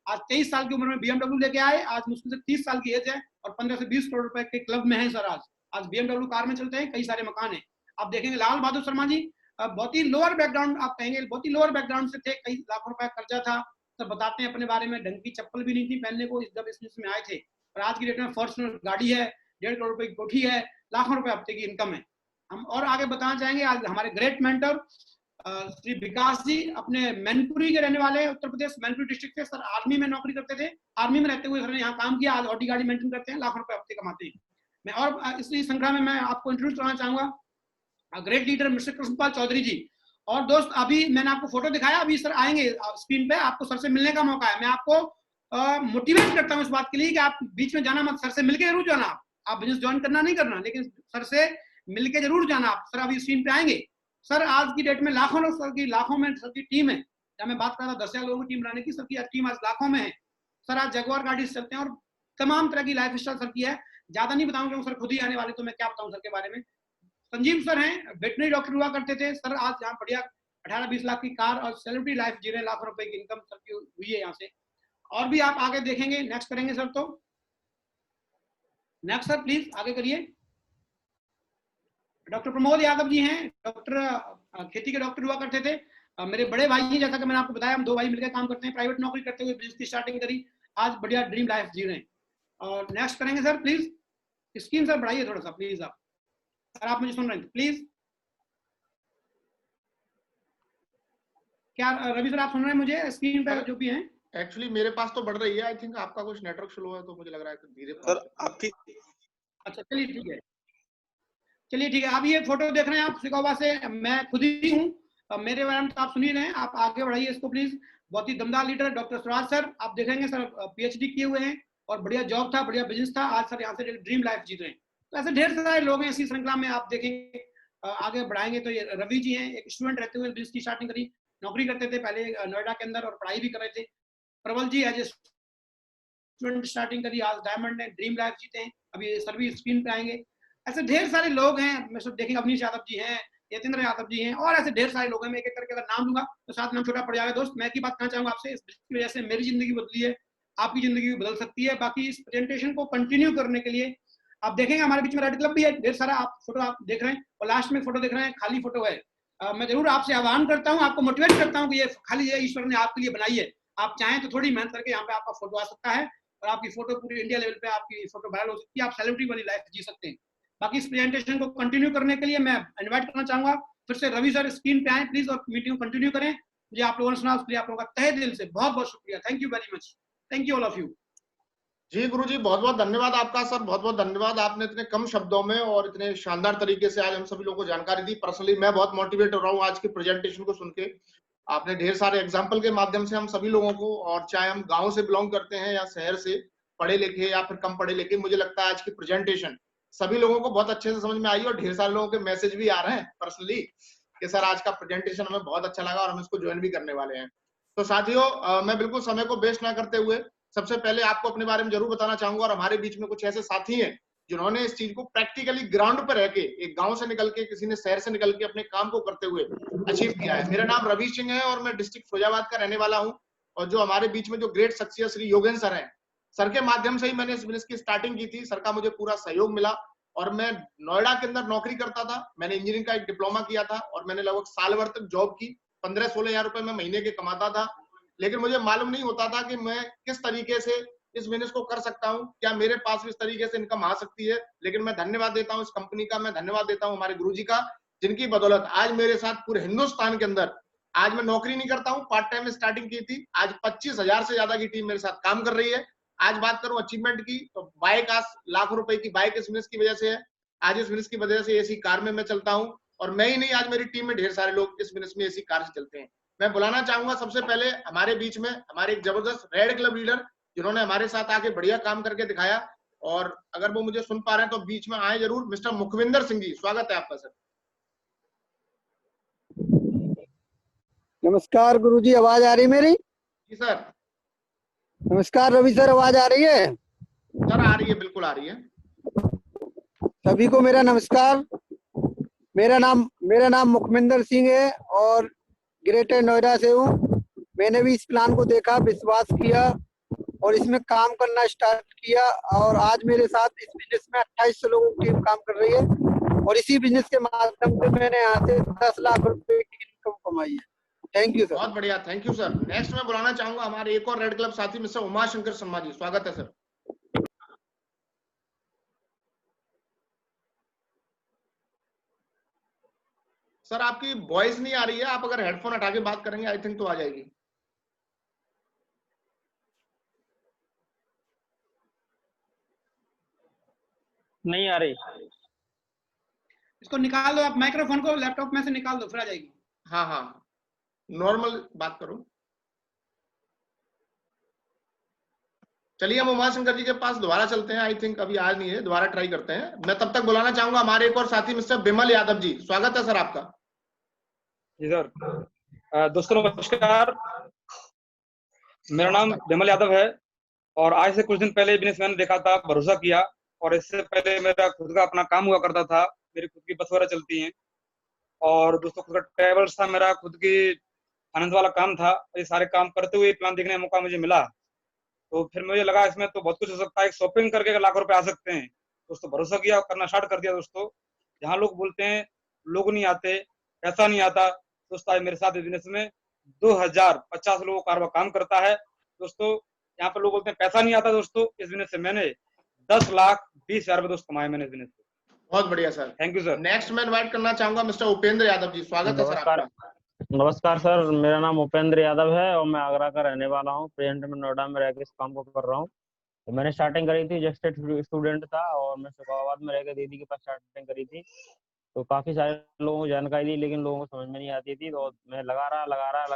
[SPEAKER 3] आज 23 साल की उम्र में BMW लेके आए, आज मुश्किल से 30 साल की एज है, और 15 से 20 करोड़ रुपए के क्लब में है सर। आज BMW कार में चलते हैं, कई सारे मकान है। आप देखेंगे लाल बहादुर शर्मा जी, बहुत ही लोअर बैकग्राउंड, आप कहेंगे बहुत ही लोअर बैकग्राउंड से थे, कई लाखों रुपए कर्जा था। सर बताते हैं अपने बारे में, ढंग की चप्पल भी नहीं थी पहनने को जब इस बिजनेस में आए थे, और आज की डेट में फॉर्च्यूनर गाड़ी है, 1.5 करोड़ रुपए की कोठी है, लाखों रुपए हफ्ते की इनकम है। हम और आगे बताना चाहेंगे, आज हमारे ग्रेट मेंटर श्री विकास जी, अपने मैनपुरी के रहने वाले हैं, उत्तर प्रदेश मैनपुरी डिस्ट्रिक्ट से। सर आर्मी में नौकरी करते थे, आर्मी में रहते हुए सर ने यहाँ काम किया, आज ऑडी गाड़ी मेंटेन करते हैं, लाखों रुपए हफ्ते कमाते हैं। मैं और इसी श्रृंखला में मैं आपको इंट्रोड्यूस करना चाहूंगा great leader mister Krishnapal Chaudhary ji. और दोस्त अभी मैंने आपको फोटो दिखाया, अभी सर आएंगे स्क्रीन पे, आपको सर से मिलने का मौका है। मैं आपको मोटिवेट करता हूँ इस बात के लिए कि आप बीच में जाना मत, सर से मिलके जरूर जाना। आप बिजनेस ज्वाइन करना नहीं करना, लेकिन सर से मिलके जरूर जाना आप। सर अभी स्क्रीन पे आएंगे। सर आज की डेट में लाखों लोग, लाखों में सर की टीम है। जब मैं बात कर रहा था 10,000 लोगों की टीम बनाने की, सर की टीम आज लाखों में है। सर आज जगुआर गाड़ी से चलते हैं, और तमाम तरह की लाइफ स्टाइल सर की है। ज्यादा नहीं बताऊंगा, सर खुद ही आने वाले, तो मैं क्या बताऊं सर के बारे में। संजीव सर हैं, वेटनरी डॉक्टर हुआ करते थे सर, आज यहाँ बढ़िया 18-20 लाख की कार और सेलिब्रिटी लाइफ जी रहे हैं, लाखों रुपए की इनकम सर की हुई है यहाँ से। और भी आप आगे देखेंगे, नेक्स्ट करेंगे सर। तो नेक्स्ट सर प्लीज आगे करिए। डॉक्टर प्रमोद यादव जी हैं, डॉक्टर खेती के डॉक्टर हुआ करते थे, मेरे बड़े भाई हैं, जैसा कि मैंने आपको बताया, हम 2 भाई मिलकर काम करते हैं, प्राइवेट नौकरी करते हुए बिजनेस की स्टार्टिंग करी, आज बढ़िया ड्रीम लाइफ जी रहे हैं। और नेक्स्ट करेंगे सर प्लीज, स्क्रीन सर बढ़ाइए थोड़ा सा प्लीज। आप सर आप मुझे सुन रहे हैं प्लीज? क्या रवि सर आप सुन रहे हैं मुझे स्क्रीन पे जो भी है?
[SPEAKER 1] एक्चुअली मेरे पास तो बढ़ रही है, आई थिंक आपका कुछ नेटवर्क स्लो है, तो मुझे लग रहा है कि धीरे
[SPEAKER 4] सर आपकी।
[SPEAKER 3] अच्छा चलिए ठीक है, चलिए ठीक है। आप ये फोटो देख रहे हैं आप सिकोवा से, मैं खुद ही हूँ, मेरे बारे में तो आप सुन ही रहे हैं, आप आगे बढ़ाइए इसको प्लीज। बहुत ही दमदार लीडर डॉक्टर स्वराज सर, आप देखेंगे सर PhD किए हुए हैं और बढ़िया जॉब था, बढ़िया बिजनेस था, आज सर यहाँ से ड्रीम लाइफ जीत रहे हैं। तो ऐसे ढेर सारे लोग हैं इसी श्रृंखला में, आप देखेंगे आगे बढ़ाएंगे। तो ये रवि जी हैं, एक स्टूडेंट रहते हुए बिजनेस की स्टार्टिंग करी, नौकरी करते थे पहले नोएडा के अंदर और पढ़ाई भी कर रहे थे। प्रबल जी एज ए स्टूडेंट स्टार्टिंग करी, आज डायमंड है, ड्रीम लाइफ जीते हैं, अभी सर भी स्क्रीन पे आएंगे। ऐसे ढेर सारे लोग हैं, मैं सब देखेंगे, अवनीश यादव जी हैं, यतेंद्र यादव जी हैं, और ऐसे ढेर सारे लोग हैं। मैं एक एक करके अगर नाम लूंगा तो साथ नाम छोटा पड़ जाएगा। दोस्त मैं की बात कहना चाहूंगा आपसे, इस वजह से मेरी जिंदगी बदली है, आपकी जिंदगी भी बदल सकती है। बाकी इस प्रेजेंटेशन को कंटिन्यू करने के लिए आप देखेंगे हमारे बीच में रेड क्लब भी है, ढेर सारा आप फोटो आप देख रहे हैं, और लास्ट में फोटो देख रहे हैं खाली फोटो है। मैं जरूर आपसे आह्वान करता हूँ, आपको मोटिवेट करता हूँ कि ये खाली ये ईश्वर ने आपके लिए बनाई है, आप चाहें तो थोड़ी मेहनत करके यहाँ पे आपका फोटो आ सकता है और आपकी फोटो पूरी इंडिया लेवल पे आपकी फोटो वायरल हो सकती है, आप सेलिब्रिटी वाली लाइफ जी सकते हैं। बाकी इस प्रेजेंटेशन को कंटिन्यू करने के लिए मैं इनवाइट करना चाहूंगा फिर से रवि सर, स्क्रीन पे आए प्लीज और मीटिंग को कंटिन्यू करें। मुझे आप लोगों ने सुना उसके लिए आप लोगों का तहे दिल से बहुत बहुत शुक्रिया। Thank you very much, thank you all of you.
[SPEAKER 1] जी गुरुजी, बहुत बहुत धन्यवाद आपका सर, बहुत बहुत धन्यवाद, आपने इतने कम शब्दों में और इतने शानदार तरीके से आज हम सभी लोगों को जानकारी दी। पर्सनली मैं बहुत मोटिवेट हो रहा हूँ आज की प्रेजेंटेशन को सुन के। आपने ढेर सारे एग्जाम्पल के माध्यम से हम सभी लोगों को, और चाहे हम गाँव से बिलोंग करते हैं या शहर से, पढ़े लिखे या फिर कम पढ़े लिखे, मुझे लगता है आज की प्रेजेंटेशन सभी लोगों को बहुत अच्छे से समझ में आई और ढेर सारे लोगों के मैसेज भी आ रहे हैं पर्सनली कि सर आज का प्रेजेंटेशन हमें बहुत अच्छा लगा और हम इसको ज्वाइन भी करने वाले हैं। तो साथियों, मैं बिल्कुल समय को वेस्ट ना करते हुए सबसे पहले आपको अपने बारे में जरूर बताना चाहूंगा, और हमारे बीच में कुछ ऐसे साथी हैं जिन्होंने इस चीज को प्रैक्टिकली ग्राउंड पर रह के, एक गांव से निकल के, किसी ने शहर से निकल के अपने काम को करते हुए अचीव किया है। मेरा नाम रवि सिंह है और मैं डिस्ट्रिक्ट फिरोजाबाद का रहने वाला हूँ। और जो हमारे बीच में जो ग्रेट शख्सियत श्री योगेंद्र सर है, सर के माध्यम से ही मैंने इस बिजनेस की स्टार्टिंग की थी। सर का मुझे पूरा सहयोग मिला और मैं नोएडा के अंदर नौकरी करता था। मैंने इंजीनियरिंग का एक डिप्लोमा किया था और मैंने लगभग साल भर तक जॉब की, 15-16 हजार रुपए मैं महीने के कमाता था। लेकिन मुझे मालूम नहीं होता था कि मैं किस तरीके से इस बिजनेस को कर सकता हूं, क्या मेरे पास भी इस तरीके से इनकम आ सकती है। लेकिन मैं धन्यवाद देता हूं इस कंपनी का, मैं धन्यवाद देता हूं हमारे गुरुजी का, जिनकी बदौलत आज मेरे साथ पूरे हिंदुस्तान के अंदर, आज मैं नौकरी नहीं करता हूं, पार्ट टाइम में स्टार्टिंग की थी, आज 25,000 से ज्यादा की टीम मेरे साथ काम कर रही है। आज बात करूं अचीवमेंट की, तो बाइक आज लाखों रुपए की बाइक इस बिजनेस की वजह से है। आज इस बिजनेस की वजह से एसी कार में मैं चलता हूं, और मैं ही नहीं, आज मेरी टीम में ढेर सारे लोग इस बिजनेस में एसी कार से चलते हैं। मैं बुलाना चाहूंगा सबसे पहले हमारे बीच में हमारे एक जबरदस्त रेड क्लब लीडर, जिन्होंने हमारे साथ आके बढ़िया काम करके दिखाया, और अगर वो मुझे सुन पा रहे हैं तो बीच में आए जरूर। मिस्टर मुखविंदर सिंह जी, स्वागत है आपका सर।
[SPEAKER 5] नमस्कार गुरुजी, आवाज आ रही है मेरी?
[SPEAKER 1] जी सर।
[SPEAKER 5] नमस्कार रवि सर, आवाज आ रही है?
[SPEAKER 1] सर आ रही है, बिल्कुल आ रही है।
[SPEAKER 5] सभी को मेरा नमस्कार। मेरा नाम मुखविंदर सिंह है और ग्रेटर नोएडा से हूँ। मैंने भी इस प्लान को देखा, विश्वास किया और इसमें काम करना स्टार्ट किया, और आज मेरे साथ इस बिजनेस में 28 लोगों की टीम काम कर रही है, और इसी बिजनेस के माध्यम से मैंने यहाँ से 10 लाख रुपए की इनकम कमाई है। Thank you sir.
[SPEAKER 1] बहुत बढ़िया, थैंक यू सर। नेक्स्ट मैं बुलाना चाहूंगा हमारे एक और रेड क्लब साथी मिस्टर उमाशंकर शर्मा जी, स्वागत है सर। सर आपकी वॉइस नहीं आ रही है, आप अगर हेडफोन हटा के बात करेंगे आई थिंक तो आ जाएगी।
[SPEAKER 2] नहीं आ रही।
[SPEAKER 3] इसको निकाल दो, आप माइक्रोफोन को लैपटॉप में से निकाल दो, फिर आ जाएगी।
[SPEAKER 1] हाँ हाँ, नॉर्मल बात करो। चलिए हम उमाशंकर जी के पास दोबारा चलते हैं, आई थिंक अभी आज नहीं है, दोबारा ट्राई करते हैं। मैं तब तक बुलाना चाहूंगा हमारे एक और साथी मिस्टर बिमल यादव जी, स्वागत है सर आपका।
[SPEAKER 6] जी सर। दोस्तों नमस्कार, मेरा नाम बिमल यादव है और आज से कुछ दिन पहले बिजनेस मैंने देखा था, भरोसा किया, और इससे पहले मेरा खुद का अपना काम हुआ करता था, मेरी खुद की बस वगैरह चलती हैं, और दोस्तों खुद का ट्रेवल्स था, मेरा खुद की फाइनेंस वाला काम था। ये सारे काम करते हुए प्लान देखने का मौका मुझे मिला, तो फिर मुझे लगा इसमें तो बहुत कुछ हो सकता है, शॉपिंग करके लाखों रुपए आ सकते हैं। दोस्तों भरोसा किया और करना स्टार्ट कर दिया। दोस्तों जहाँ लोग बोलते हैं लोग नहीं आते, पैसा नहीं आता, दोस्तों आज मेरे साथ बिजनेस में 2050 लोगों का काम करता है। दोस्तों यहाँ पर लोग बोलते हैं पैसा नहीं आता, दोस्तों इस बिजनेस से मैंने 10,20,000 रुपए दोस्त कमाए मैंने इस बिजनेस से।
[SPEAKER 1] बहुत बढ़िया sir.
[SPEAKER 6] Thank you sir.
[SPEAKER 1] Next मैं इनवाइट करना चाहूंगा मिस्टर उपेंद्र यादव जी, स्वागत है सर
[SPEAKER 4] नमस्कार।
[SPEAKER 1] आपका।
[SPEAKER 4] नमस्कार सर, मेरा नाम उपेंद्र यादव है और मैं आगरा का रहने वाला हूँ। प्रेजेंट में नोएडा में रह के इस काम को कर रहा हूँ। तो मैंने स्टार्टिंग करी थी, जस्ट स्टूडेंट था और मैं शुक्रवाबाद में रह के दीदी के पास स्टार्टिंग करी थी। तो काफी सारे लोगों को जानकारी दी, लेकिन लोगों को समझ में नहीं आती थी, तो मैं लगातार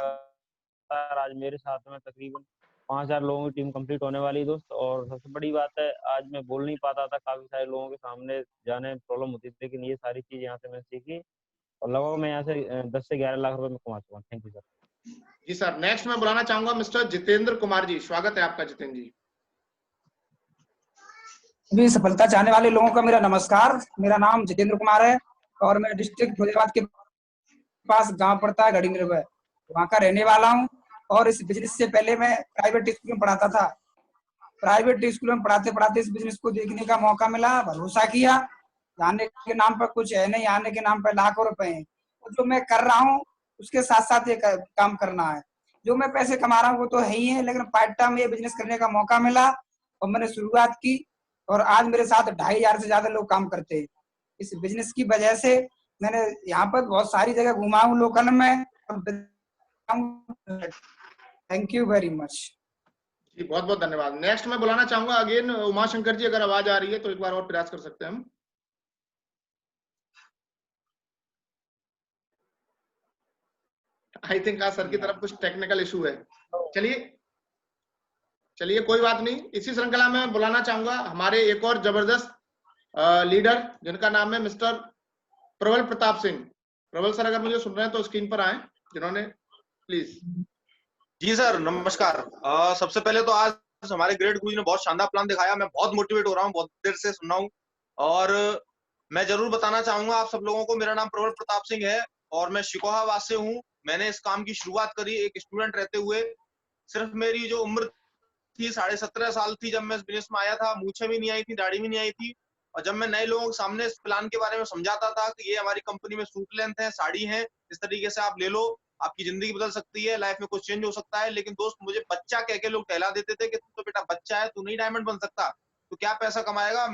[SPEAKER 4] आज मेरे साथ में तकरीबन 5,000 लोगों की टीम कंप्लीट होने वाली दोस्त। और सबसे बड़ी बात है, आज मैं बोल नहीं पाता था, काफी सारे लोगों के सामने जाने में प्रॉब्लम होती थी, लेकिन ये सारी चीज यहाँ से मैं सीखी और लगभग मैं यहाँ से 10 से 11 लाख रुपए में कमा चुका हूँ। Thank you sir.
[SPEAKER 1] जी सर, नेक्स्ट मैं बुलाना चाहूंगा मिस्टर जितेंद्र कुमार जी, स्वागत है आपका जितेंद्र जी।
[SPEAKER 7] भी सफलता चाहने वाले लोगों का मेरा नमस्कार। मेरा नाम जितेंद्र कुमार है और मैं डिस्ट्रिक्ट फैजाबाद के पास गांव पड़ता है गढ़ीमृग, वहां का रहने वाला हूं। और इस बिजनेस से पहले मैं प्राइवेट स्कूल में पढ़ाता था। प्राइवेट स्कूल में पढ़ाते पढ़ाते इस बिजनेस को देखने का मौका मिला, भरोसा किया। आने के नाम पर कुछ है नहीं, आने के नाम पर लाखों रुपए हैं। तो जो मैं कर रहा हूँ उसके साथ साथ ये काम करना है। जो मैं पैसे कमा रहा हूँ वो तो है ही है, लेकिन पार्ट टाइम ये बिजनेस करने का मौका मिला और मैंने शुरुआत की और आज मेरे साथ 2,500 से ज्यादा लोग काम करते हैं। इस बिजनेस की वजह से मैंने यहाँ पर बहुत सारी जगह घुमा हूँ लोकल में। थैंक यू वेरी मच
[SPEAKER 1] जी, बहुत बहुत धन्यवाद। नेक्स्ट मैं बुलाना चाहूंगा अगेन उमा शंकर जी, अगर आवाज आ रही है तो एक बार और प्रयास कर सकते हैं हम। आई थिंक आज सर की तरफ कुछ टेक्निकल इशू है। चलिए कोई बात नहीं। इसी श्रृंखला में बुलाना चाहूंगा हमारे एक और जबरदस्त लीडर, जिनका नाम है मिस्टर प्रबल प्रताप सिंह। प्रबल सर अगर मुझे सुन रहे हैं तो स्क्रीन पर आए, जिन्होंने प्लीज।
[SPEAKER 8] जी सर नमस्कार। सबसे पहले तो आज हमारे ग्रेट गुरु जी ने बहुत शानदार प्लान दिखाया। मैं बहुत मोटिवेट हो रहा हूँ, बहुत देर से सुन रहा हूँ और मैं जरूर बताना चाहूंगा आप सब लोगों को। मेरा नाम प्रबल प्रताप सिंह है और मैं शिकोहाबाद से हूँ। मैंने इस काम की शुरुआत करी एक स्टूडेंट रहते हुए। सिर्फ मेरी जो उम्र थी 17.5 साल थी जब मैं इस बिजनेस में आया था। मूछें भी नहीं आई थी, दाढ़ी भी नहीं आई थी। और जब मैं नए लोगों के सामने इस प्लान के बारे में समझाता था कि ये हमारी कंपनी में सूट लेंथ है, साड़ी है, इस तरीके से आप ले लो, आपकी जिंदगी बदल सकती है, लाइफ में कुछ चेंज हो सकता है। लेकिन दोस्त मुझे बच्चा कह के लोग टहला देते थे कि तू तो बेटा बच्चा है, तू नहीं डायमंड बन सकता, तू क्या पैसा कमाएगा।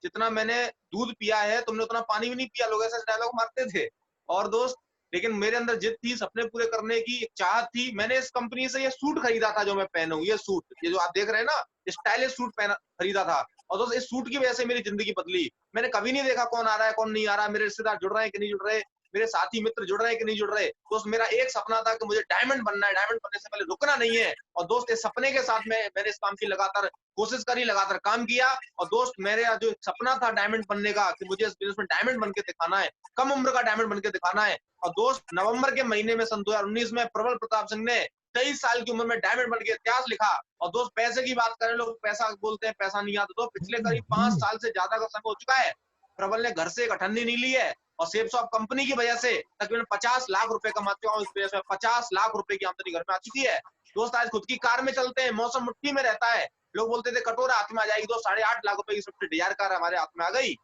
[SPEAKER 8] जितना मैंने दूध पिया है तुमने उतना पानी भी नहीं पिया, लोग ऐसा डायलॉग मारते थे। और दोस्त लेकिन मेरे अंदर जिद थी, सपने पूरे करने की एक चाहत थी। मैंने इस कंपनी से ये सूट खरीदा था जो मैं पहनूं, ये सूट, ये जो आप देख रहे हैं ना, स्टाइलिश सूट खरीदा था। और दोस्त इस सूट की वजह से मेरी जिंदगी बदली। मैंने कभी नहीं देखा कौन आ रहा है कौन नहीं आ रहा, मेरे रिश्तेदार जुड़ रहे हैं कि नहीं जुड़ रहे, मेरे साथी मित्र जुड़ रहे हैं कि नहीं जुड़ रहे। दोस्त मेरा एक सपना था कि मुझे डायमंड बनना है, डायमंड बनने से पहले रुकना नहीं है। और दोस्त इस सपने के साथ मैंने इस काम की लगातार कोशिश करी, लगातार काम किया। और दोस्त मेरा जो सपना था डायमंड बनने का, कि मुझे इस बिजनेस में डायमंड बन के दिखाना है, कम उम्र का डायमंड बन के दिखाना है। और दोस्त नवंबर के महीने में सन 2019 में प्रबल प्रताप सिंह ने 23 साल की उम्र में डायमंड बन के इतिहास लिखा। और दोस्त पैसे की बात करें, लोग पैसा बोलते हैं, पैसा नहीं आता। तो पिछले करीब 5 साल से ज्यादा का समय हो चुका है, प्रबल ने घर से एक अठन्नी नहीं ली है। और सेप्स ऑफ कंपनी की वजह से तकरीबन 50 लाख रुपए कमा चुका हूं। इस वजह से 50 लाख रुपए की आमदनी घर में आ चुकी है। दोस्त आज खुद की कार में चलते हैं, मौसम मुट्ठी में रहता है। लोग बोलते थे कटोरा हाथ में आ जाएगी, दोस्त 8.5 लाख रुपए की स्विफ्ट डिजायर कार हमारे हाथ में आ गई।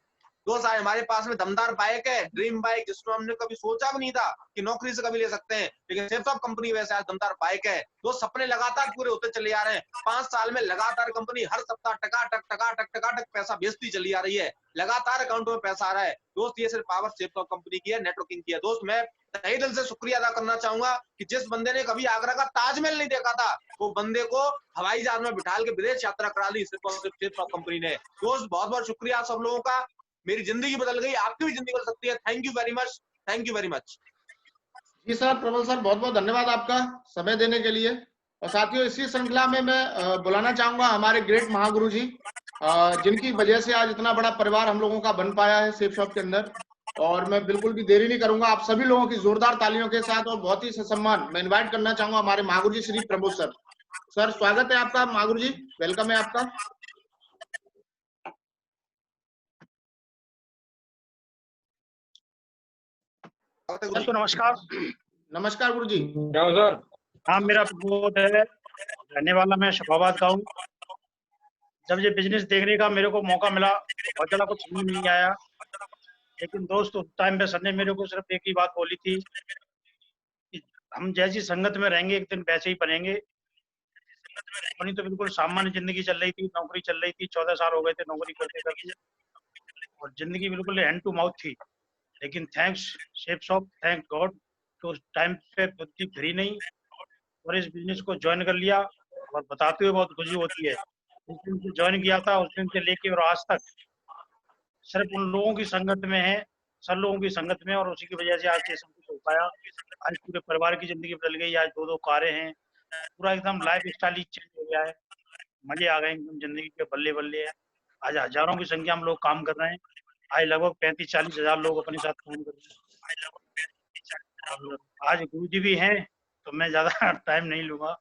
[SPEAKER 8] दोस्त आज हमारे पास में दमदार बाइक है, ड्रीम बाइक, जिसको हमने कभी सोचा भी नहीं था कि नौकरी से कभी ले सकते हैं, लेकिन सेप्स ऑफ कंपनी वैसे आज दमदार बाइक है। दोस्त सपने लगातार पूरे होते चले आ रहे हैं। 5 साल में लगातार कंपनी हर सप्ताह टका पैसा बेचती चली आ रही है, लगातार अकाउंट में पैसा आ रहा है। दोस्त ये सिर्फ पावर सेप्स ऑफ कंपनी की है, नेटवर्किंग की है। दोस्त मैं तहे दिल से शुक्रिया अदा करना चाहूंगा कि जिस बंदे ने कभी आगरा का ताजमहल नहीं देखा था, वो बंदे को हवाई जहाज में बिठाल के विदेश यात्रा करा दी सेप्स ऑफ कंपनी ने। दोस्त बहुत बहुत शुक्रिया आप सब लोगों का, मेरी जिंदगी बदल गई, आपकी भी जिंदगी बदल सकती है। Thank you very much, thank you very much.
[SPEAKER 1] जी सर, प्रबल सर बहुत बहुत धन्यवाद आपका समय देने के लिए। और साथियों इसी श्रृंखला में मैं बुलाना चाहूंगा हमारे ग्रेट महागुरु जी, जिनकी वजह से आज इतना बड़ा परिवार हम लोगों का बन पाया है सेप शॉप के अंदर। और मैं बिल्कुल भी देरी नहीं करूंगा, आप सभी लोगों की जोरदार तालियों के साथ और बहुत ही सम्मान मैं इन्वाइट करना चाहूंगा हमारे महागुरु जी श्री प्रमोद सर। सर स्वागत है आपका महागुरु जी, वेलकम है आपका।
[SPEAKER 8] स्वागत है
[SPEAKER 9] सर
[SPEAKER 8] गुरुजी।
[SPEAKER 9] तो नमस्कार।
[SPEAKER 1] नमस्कार गुरुजी।
[SPEAKER 6] क्या हो सर?
[SPEAKER 9] हाँ, मेरा प्रबोध है, रहने वाला मैं शफाबाद का हूँ। जब ये बिजनेस देखने का मेरे को मौका मिला तो बहुत ज़्यादा कुछ समझ नहीं आया, लेकिन दोस्त उस टाइम पे सर ने मेरे को सिर्फ एक ही बात बोली थी कि हम जैसी संगत में रहेंगे एक दिन वैसे ही बनेंगे। अपनी तो बिल्कुल सामान्य जिंदगी चल रही थी, नौकरी चल रही थी, 14 साल हो गए थे नौकरी करते करते और जिंदगी बिल्कुल हैंड टू माउथ थी। लेकिन thanks shapes of thank God तो उस टाइम पे बुद्धि फिरी नहीं और इस बिजनेस को ज्वाइन कर लिया और बताते हुए बहुत खुशी होती है। जिस दिन से ज्वाइन किया था उस दिन से लेके और आज तक सिर्फ उन लोगों की संगत में है, सर लोगों की संगत में, और उसी की वजह से आज ये सब कुछ हो पाया। आज पूरे परिवार की जिंदगी बदल गई, आज 2-2 कारें हैं, पूरा एकदम लाइफ स्टाइल ही चेंज हो गया है। मजे आ गए एकदम जिंदगी के, बल्ले बल्ले है। आज हजारों की संख्या में लोग काम कर रहे हैं, आज लगभग 35-40 हजार लोग अपने साथ काम कर रहे हैं। और आज गुरु जी भी हैं तो मैं ज्यादा टाइम नहीं लूंगा,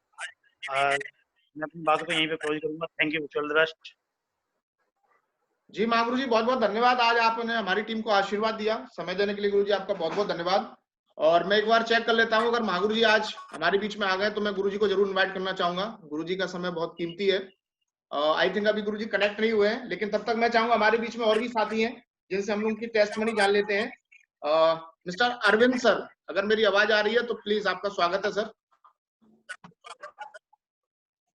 [SPEAKER 9] मैं अपनी बातों को यहीं पे क्लोज करूंगा। Thank you, all the best.
[SPEAKER 1] जी महागुरु जी, बहुत बहुत धन्यवाद। आज आपने हमारी टीम को आशीर्वाद दिया, समय देने के लिए गुरु जी आपका बहुत बहुत धन्यवाद। और मैं एक बार चेक कर लेता हूँ, अगर महागुरु जी आज हमारे बीच में आ गए तो मैं गुरु जी को जरूर इन्वाइट करना चाहूंगा। गुरु जी का समय बहुत कीमती है। आई थिंक अभी गुरु जी कनेक्ट नहीं हुए हैं, लेकिन तब तक मैं चाहूंगा हमारे बीच में और भी साथी हैं जिनसे हम लोग की टेस्टमनी जान लेते हैं। मिस्टर अरविंद सर, अगर मेरी आवाज आ रही है तो प्लीज आपका स्वागत है सर।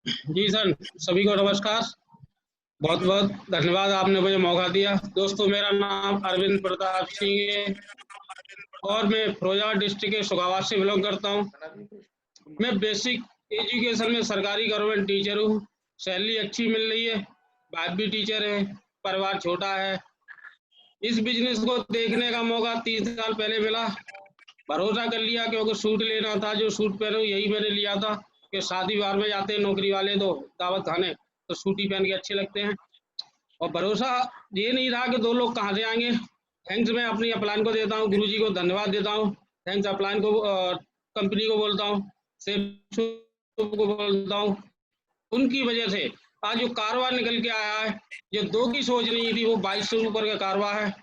[SPEAKER 3] जी सर, सभी को नमस्कार। बहुत बहुत धन्यवाद, आपने मुझे मौका दिया। दोस्तों, मेरा नाम अरविंद प्रताप सिंह है और मैं फिरोजाबाद डिस्ट्रिक्ट के सुगावाद से बिलोंग करता हूँ। मैं बेसिक एजुकेशन में सरकारी गवर्नमेंट टीचर हूँ। सैलरी अच्छी मिल रही है, बाप भी टीचर है, परिवार छोटा है। इस बिजनेस को देखने का मौका 3 साल पहले मिला, भरोसा कर लिया क्योंकि सूट लेना था। जो सूट पहनो यही मैंने लिया था कि शादी विवाह में जाते हैं नौकरी वाले तो दावत खाने, तो सूट ही पहन के अच्छे लगते हैं। और भरोसा ये नहीं रहा कि 2 लोग कहाँ से आएंगे। थैंक्स मैं अपनी अपलाइन को देता हूँ, गुरुजी को धन्यवाद देता हूँ। थैंक्स अपलाइन को, कंपनी को बोलता हूँ, सेफ को बोलता हूँ। उनकी वजह से आज जो कारवा निकल के आया है, जो 2 की सोच नहीं थी वो 22 से ऊपर का कारवा है।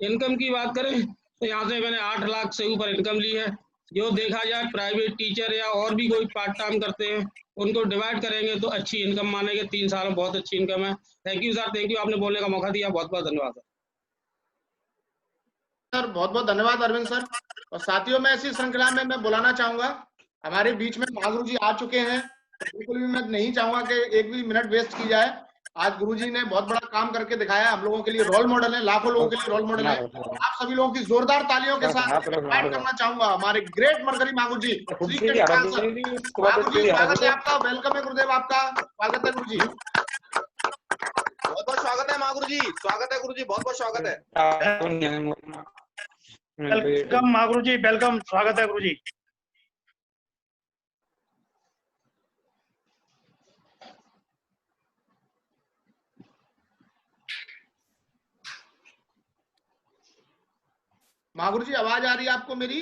[SPEAKER 3] इनकम की बात करें तो यहाँ से मैंने 8 लाख से ऊपर इनकम ली है। जो देखा जाए प्राइवेट टीचर या और भी कोई पार्ट टाइम करते हैं उनको डिवाइड करेंगे तो अच्छी इनकम मानेंगे। 3 साल में बहुत अच्छी इनकम है। Thank you sir, thank you, आपने बोलने का मौका दिया, बहुत बहुत धन्यवाद
[SPEAKER 1] सर। बहुत बहुत धन्यवाद अरविंद सर। और साथियों, मैं इसी श्रृंखला में मैं बुलाना चाहूंगा, हमारे बीच में महागुरु जी आ चुके हैं, तो बिल्कुल भी मैं नहीं चाहूंगा कि एक भी मिनट वेस्ट की जाए। आज गुरुजी ने बहुत बड़ा काम करके दिखाया, हम लोगों के लिए रोल मॉडल है, लाखों लोगों के लिए रोल मॉडल है। आप सभी लोगों की जोरदार तालियों के साथ इन्वाइट करना चाहूंगा हमारे ग्रेट मरकरी महागुरु जी, श्री कृष्ण सर। महागुरु जी स्वागत है आपका, वेलकम है गुरुदेव आपका, स्वागत है गुरु जी।
[SPEAKER 8] बहुत बहुत स्वागत है महागुरु जी, स्वागत है गुरु जी, बहुत बहुत स्वागत है।
[SPEAKER 9] वेलकम महागुरु जी, वेलकम, स्वागत है गुरु जी।
[SPEAKER 1] महागुरु जी आवाज आ रही है आपको मेरी?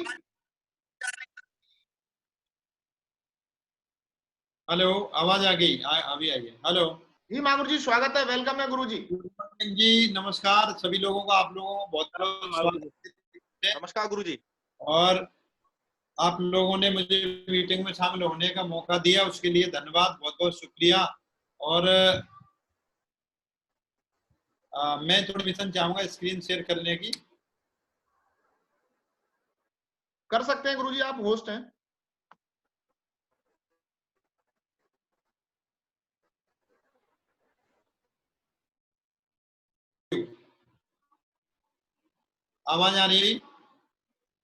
[SPEAKER 10] हेलो, आवाज आ गई, अभी आ गई। हेलो
[SPEAKER 1] जी महागुरु जी स्वागत है, वेलकम है गुरु जी।
[SPEAKER 10] जी नमस्कार सभी लोगों को, आप लोगों को बहुत बहुत स्वागत है।
[SPEAKER 8] नमस्कार गुरु जी।
[SPEAKER 10] और आप लोगों ने मुझे मीटिंग में शामिल होने का मौका दिया, उसके लिए धन्यवाद, बहुत बहुत शुक्रिया। और मैं थोड़ी मिशन चाहूंगा स्क्रीन शेयर करने की।
[SPEAKER 1] कर सकते हैं गुरुजी, आप होस्ट हैं।
[SPEAKER 10] आवाज आ रही है?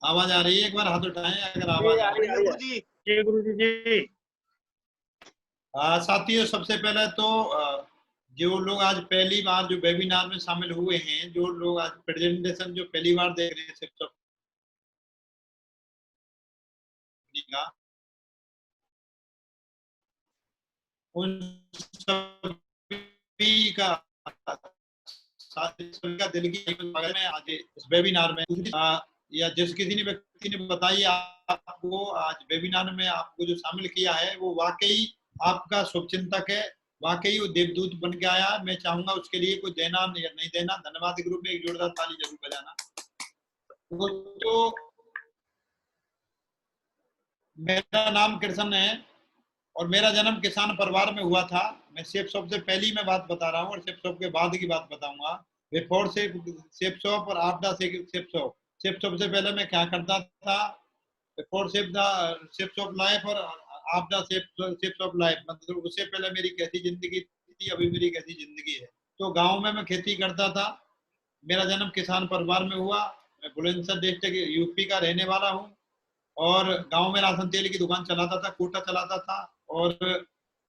[SPEAKER 10] आवाज आ रही है? एक बार हाथ उठाएं अगर आवाज आ रही है।
[SPEAKER 8] गुरुजी
[SPEAKER 9] जी गुरुजी जी।
[SPEAKER 10] साथियों, सबसे पहले तो जो लोग आज पहली बार जो वेबिनार में शामिल हुए हैं, जो लोग आज प्रेजेंटेशन जो पहली बार देख रहे हैं सिर्फ उन सभी का दिल की स्वागत है आज इस वेबिनार में। या जिस किसी ने व्यक्ति ने बताई आपको आज वेबिनार में आपको जो शामिल किया है वो वाकई आपका शुभचिंतक है, वाकई वो देवदूत बन के आया। मैं चाहूंगा उसके लिए कोई देना या नहीं देना, धन्यवाद ग्रुप में एक जोरदार ताली जरूर बजाना। तो मेरा नाम कृष्ण है और मेरा जन्म किसान परिवार में हुआ था। मैं सेफ शॉप से पहली मैं बात बता रहा हूँ और सेफ शॉप के बाद की बात बताऊंगा। बिफोर सेफ शॉप और after safe shop. Safe shop से पहले मैं क्या करता था, बिफोर सेफ शॉप लाइफ और आफ्टर सेफ शॉप लाइफ, मतलब उससे पहले मेरी कैसी जिंदगी थी, अभी मेरी कैसी जिंदगी है। तो गाँव में मैं खेती करता था। मेरा जन्म किसान परिवार में हुआ। मैं बुलंदशहर डिस्ट्रिक्ट यूपी का रहने वाला हूँ और गांव में राशन तेल की दुकान चलाता था, कोटा चलाता था और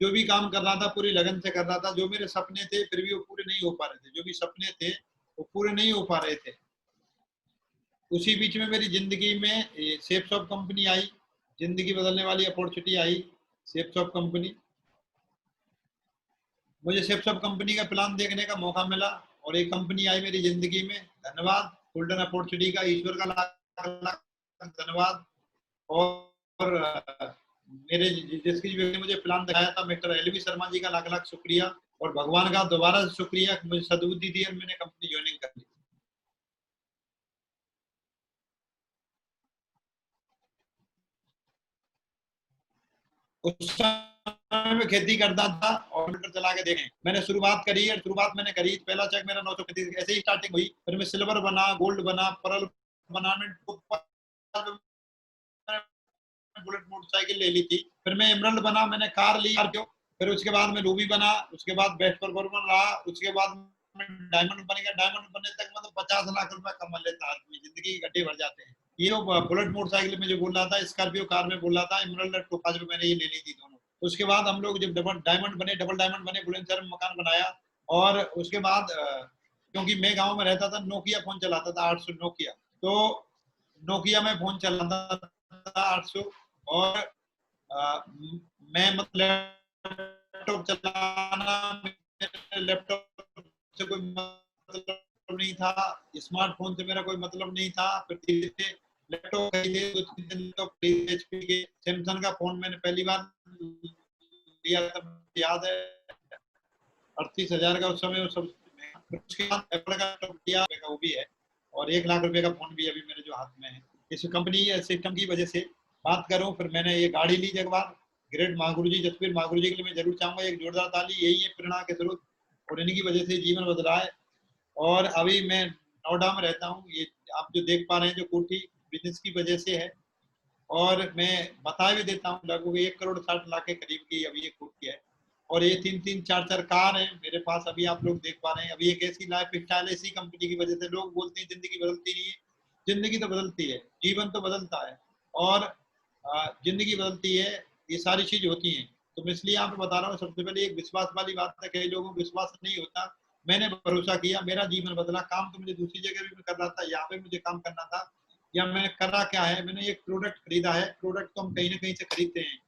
[SPEAKER 10] जो भी काम कर रहा था पूरी लगन से कर रहा था। जो मेरे सपने थे फिर भी वो पूरे नहीं हो पा रहे थे, जो भी सपने थे वो पूरे नहीं हो पा रहे थे। उसी बीच में मेरी जिंदगी में सेफ शॉप कंपनी आई, जिंदगी बदलने वाली अपॉर्चुनिटी आई। सेफ शॉप कंपनी, मुझे सेफ शॉप कंपनी का प्लान देखने का मौका मिला और एक कंपनी आई मेरी जिंदगी में। धन्यवाद गोल्डन अपॉर्चुनिटी का, ईश्वर का लाख धन्यवाद। और मेरे जिसकी व्यक्ति ने मुझे प्लान दिखाया था मिस्टर एलवी शर्मा जी का लाख लाख शुक्रिया और भगवान का दोबारा शुक्रिया कि मुझे सद्बुद्धि दी और मैंने कंपनी ज्वाइनिंग कर ली। उस समय में खेती करता था और मीटर चला के देखें मैंने शुरुआत करी और शुरुआत मैंने करी। पहला चेक मेरा 935 ऐसे ही स्टार्टिंग हुई। फिर मैं सिल्वर बना, गोल्ड बना, पर्ल बना, बुलेट मोटरसाइकिल ले ली थी। फिर मैं एमरल्ड बना, मैंने कार ली। फिर उसके बाद मैं रूबी बना, उसके बाद बेस्ट परफॉर्मर रहा, उसके बाद मैं डायमंड बन गया। डायमंड बनने तक मतलब 50 लाख रुपए कमा लेता आदमी, जिंदगी के गड्ढे भर जाते हैं। ये बुलेट मोटरसाइकिल में जो बोल रहा था, स्कॉर्पियो कार में बोल रहा था, एमरल्ड टोपाज में मैंने ये ले ली थी दोनों। उसके बाद हम लोग जब डबल डायमंड बने बुलंदशहर में मकान बनाया। और उसके बाद क्योंकि मैं गाँव में रहता था, नोकिया फोन चलाता था 800 नोकिया। तो नोकिया में फोन चलाता था 800 और मैं मतलब लैपटॉप चलाना, लैपटॉप से कोई मतलब नहीं था, स्मार्टफोन से मेरा कोई मतलब नहीं था। फिर धीरे लैपटॉप खरीदे, 2-3 दिन लैपटॉप खरीदे। एचपी के सैमसंग का फोन मैंने पहली बार लिया था, याद है 38,000 का उस समय। सब उसके बाद एप्पल का लैपटॉप लिया, वो भी है और 1 लाख रुपए का फोन भी अभी मेरे जो हाथ में है। इस कंपनी सिस्टम की वजह से बात करूं, फिर मैंने ये गाड़ी ली जगवार। ग्रेट महागुरु जी, जसवीर महागुरु जी के लिए मैं जरूर चाहूंगा एक जोरदार ताली। यही है प्रेरणा के स्रोत और इन्हीं की वजह से जीवन बदला है। और अभी मैं नोएडा में रहता हूँ। ये आप जो देख पा रहे हैं जो कोठी, बिजनेस की वजह से है। और मैं बता भी देता हूँ, लगभग 1 करोड़ 60 लाख के करीब की अभी ये कोठी है। और ये 3-3 4-4 कार है मेरे पास, अभी आप लोग देख पा रहे हैं। अभी एक ऐसी लाइफ स्टाइल ऐसी कंपनी की वजह से, लोग बोलते हैं जिंदगी बदलती नहीं है, जिंदगी तो बदलती है, जीवन तो बदलता है और जिंदगी बदलती है, ये सारी चीज होती हैं। तो मैं इसलिए यहाँ पे बता रहा हूँ। सबसे पहले एक विश्वास वाली बात है, कई लोगों को विश्वास नहीं होता। मैंने भरोसा किया, मेरा जीवन बदला। काम तो मुझे दूसरी जगह भी कर रहा था, यहाँ पे मुझे काम करना था। या मैंने करा क्या है, मैंने एक प्रोडक्ट खरीदा है। प्रोडक्ट तो हम कहीं ना कहीं से खरीदते हैं।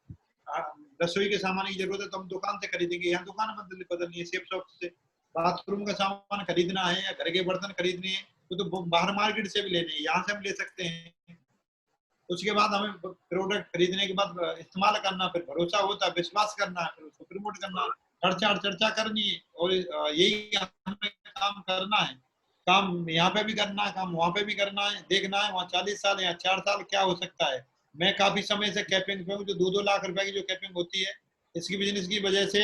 [SPEAKER 10] रसोई के सामान की जरूरत है तो हम दुकान से खरीदेंगे, यहाँ दुकान बदलनी है सेफ शॉप से। बाथरूम का सामान खरीदना है या घर के बर्तन खरीदने हैं तो बाहर मार्केट से भी लेने हैं, यहाँ से हम ले सकते हैं। उसके बाद हमें प्रोडक्ट खरीदने के बाद इस्तेमाल करना, फिर भरोसा होता है, विश्वास करना है, फिर उसको प्रमोट करना, चर्चा करनी है। और यही हमें काम करना है। काम यहाँ पे भी करना है, काम वहाँ पे भी करना है। देखना है वहाँ 40 साल या 4 साल क्या हो सकता है। मैं काफी समय से कैपिंग पे हूँ, जो 2-2 लाख रुपए की जो कैपिंग होती है, इसकी बिजनेस की वजह से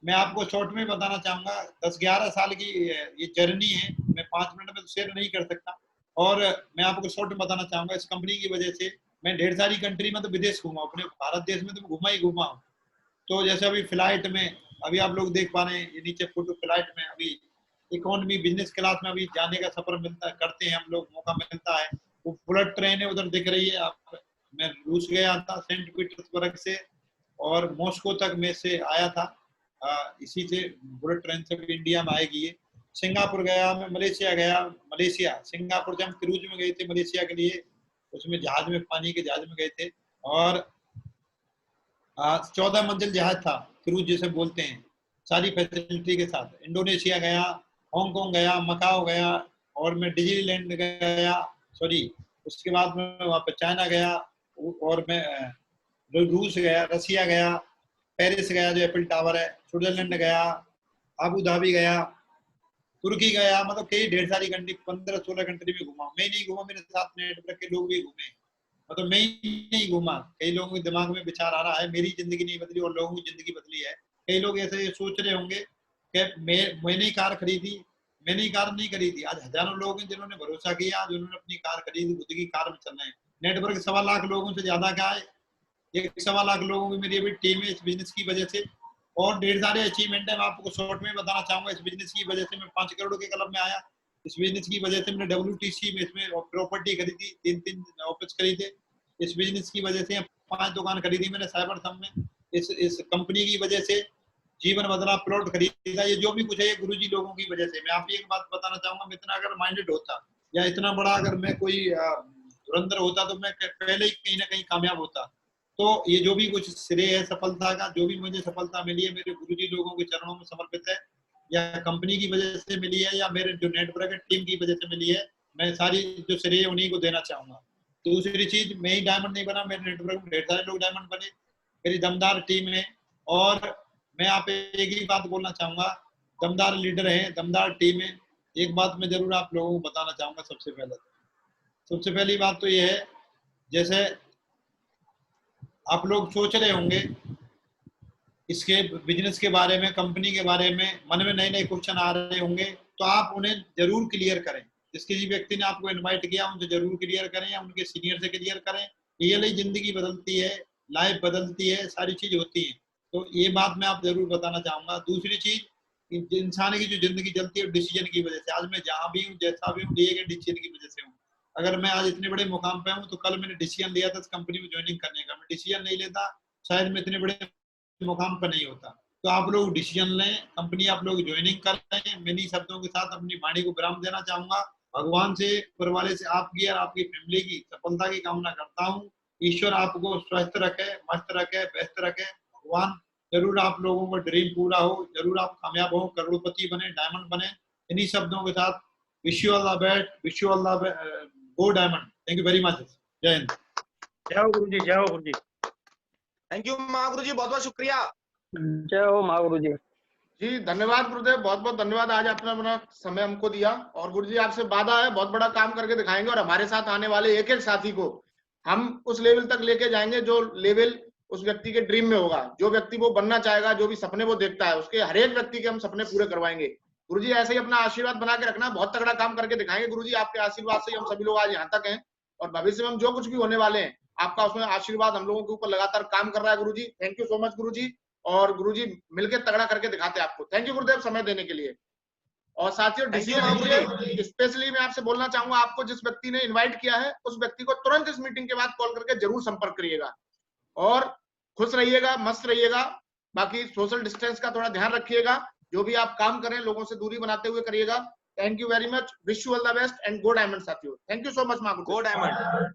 [SPEAKER 10] मैं आपको शॉर्ट में बताना चाहूंगा। 10-11 साल की ये जर्नी है, मैं 5 मिनट में तो शेयर नहीं कर सकता। और मैं आपको शॉर्ट में बताना चाहूंगा, इस कंपनी की वजह से मैं ढेर सारी कंट्री में तो विदेश घूमा, अपने भारत देश में तो घूमा ही घूमा हूँ। तो जैसे अभी फ्लाइट में, अभी आप लोग देख पा रहे हैं ये नीचे फोटो, फ्लाइट में अभी इकोनॉमी बिजनेस क्लास में अभी जाने का सफर मिलता करते हैं हम लोग, मौका मिलता है। वो बुलेट ट्रेन है उधर दिख रही है आप। मैं रूस गया था सेंट पीटर्सबर्ग से और मॉस्को तक में से आया था। इसी से बुलेट ट्रेन से भी इंडिया में आएगी ये। सिंगापुर गया मैं, मलेशिया गया। मलेशिया सिंगापुर से हम क्रूज में गए थे मलेशिया के लिए, उसमें जहाज में, पानी के जहाज में गए थे। और 14 मंजिल जहाज था, क्रूज जिसे बोलते हैं, सारी फैसिलिटी के साथ। इंडोनेशिया गया, हांगकांग गया, मकाओ गया और मैं डिज्नीलैंड गया, सॉरी उसके बाद मैं वहाँ पे चाइना गया और मैं रूस गया, रसिया गया, पेरिस गया जो एफिल टावर है, स्विट्जरलैंड गया, अबू धाबी गया, तुर्की गया। मतलब कई ढेर सारी कंट्री, 15-16 कंट्री में घूमा। मैं नहीं घूमा, मेरे साथ नेटवर्क के लोग भी घूमे। मतलब मैं ही नहीं घूमा, कई लोगों के दिमाग में विचार आ रहा है मेरी जिंदगी नहीं बदली और लोगों की जिंदगी बदली है। कई लोग ऐसे सोच रहे होंगे कि मैंने ही कार खरीदी, मैंने ही कार नहीं खरीदी। आज हजारों लोग हैं जिन्होंने भरोसा किया, आज उन्होंने अपनी कार खरीदी, खुद की कार में चल रहे हैं। नेटवर्क 1.25 लाख लोगों से ज्यादा क्या है, 1.25 लाख लोगों की मेरी अभी टीम है इस बिजनेस की वजह से, और ढेर सारे अचीवमेंट है। मैं आपको शॉर्ट में बताना चाहूंगा, इस बिजनेस की वजह से मैं 5 करोड़ के क्लब में आया। इस बिजनेस की वजह से मैंने WTC में इसमें प्रॉपर्टी खरीदी, 3 ऑफिस खरीदे। इस बिजनेस की वजह से 5 दुकान खरीदी मैंने साइबर थम में। इस कंपनी की वजह से जीवन बदला, प्लॉट खरीदा। ये जो भी कुछ है ये गुरुजी लोगों की वजह से। मैं आपको एक बात बताना चाहूंगा, मैं इतना अगर माइंडेड होता या इतना बड़ा अगर मैं कोई धुरंधर होता तो मैं पहले ही कहीं ना कहीं कामयाब होता। तो ये जो भी कुछ श्रेय है सफलता का, जो भी मुझे सफलता मिली है मेरे गुरुजी लोगों के चरणों में समर्पित है, या कंपनी की वजह से मिली है या मेरे जो नेटवर्क टीम की वजह से मिली है। मैं सारी जो श्रेय उन्हीं को देना चाहूंगा। दूसरी चीज, मैं ही डायमंड नहीं बना, मेरे नेटवर्क में ढेर सारे लोग डायमंड बने, मेरी दमदार टीम है। और मैं आप एक ही बात बोलना चाहूंगा, दमदार लीडर है, दमदार टीम है। एक बात मैं जरूर आप लोगों को बताना चाहूंगा। सबसे पहली बात तो ये है, जैसे आप लोग सोच रहे होंगे इसके बिजनेस के बारे में, कंपनी के बारे में, मन में नए नए क्वेश्चन आ रहे होंगे, तो आप उन्हें जरूर क्लियर करें। जिस किसी व्यक्ति ने आपको इनवाइट किया उनसे जरूर क्लियर करें, या उनके सीनियर से क्लियर करें। रियली जिंदगी बदलती है, लाइफ बदलती है, सारी चीज होती है। तो ये बात मैं आप जरूर बताना चाहूंगा। दूसरी चीज, इंसान की जो जिंदगी चलती है डिसीजन की वजह से। आज मैं जहां भी हूँ, जैसा भी हूँ, लिए गए डिसीजन की वजह से हूँ। अगर मैं आज इतने बड़े मुकाम पे हूँ तो कल मैंने डिसीजन लिया था इस कंपनी में ज्वाइनिंग करने का। मैं डिसीजन नहीं लेता, शायद मैं इतने बड़े मुकाम पर नहीं होता। तो आप लोग डिसीजन लें, कंपनी आप लोग ज्वाइनिंग कर लें। मैं इन्हीं शब्दों के साथ अपनी वाणी को विराम देना चाहूंगा। भगवान से, ऊपर वाले से आपकी और आपकी फैमिली की सफलता की कामना करता हूँ। ईश्वर आपको स्वस्थ रखे, मस्त रखे, व्यस्त रखे। भगवान जरूर आप लोगों का ड्रीम पूरा हो, जरूर आप कामयाब हो, करोड़पति बने, डायमंड बने। इन्हीं शब्दों के साथ wish you all the best, wish you all the go diamond. Thank you very much. जय हिंद।
[SPEAKER 9] जय हो गुरुजी, जय हो गुरुजी।
[SPEAKER 8] थैंक यू महागुरुजी, बहुत बहुत शुक्रिया।
[SPEAKER 2] जय हो महागुरुजी।
[SPEAKER 1] जी धन्यवाद गुरुदेव, बहुत बहुत धन्यवाद। आज आपने अपना समय हमको दिया, और गुरुजी आपसे वादा है बहुत बड़ा काम करके दिखाएंगे, और हमारे साथ आने वाले एक एक साथी को हम उस लेवल तक लेके जाएंगे जो लेवल उस व्यक्ति के ड्रीम में होगा। जो व्यक्ति वो बनना चाहेगा, जो भी सपने वो देखता है, उसके हर एक व्यक्ति के हम सपने पूरे करवाएंगे। गुरुजी ऐसे ही अपना आशीर्वाद बना के रखना, बहुत तगड़ा काम करके दिखाएंगे गुरुजी। आपके आशीर्वाद से हम सभी लोग आज यहाँ तक हैं, और भविष्य में हम जो कुछ भी होने वाले हैं, आपका उसमें आशीर्वाद हम लोगों के ऊपर लगातार काम कर रहा है गुरुजी। थैंक यू सो मच गुरुजी, और गुरुजी मिलकर तगड़ा करके दिखाते हैं आपको। थैंक यू गुरुदेव समय देने के लिए। और साथियों, डिसीजन स्पेशली मैं आपसे बोलना चाहूंगा, आपको जिस व्यक्ति ने इनवाइट किया है उस व्यक्ति को तुरंत इस मीटिंग के बाद कॉल करके जरूर संपर्क करिएगा, और खुश रहिएगा, मस्त रहिएगा। बाकी सोशल डिस्टेंस का थोड़ा ध्यान रखिएगा, जो भी आप काम करें लोगों से दूरी बनाते हुए करिएगा। Thank you very much, wish you all the best and go diamond साथियों। थैंक यू सो मच माँ,
[SPEAKER 8] गो डायमंड।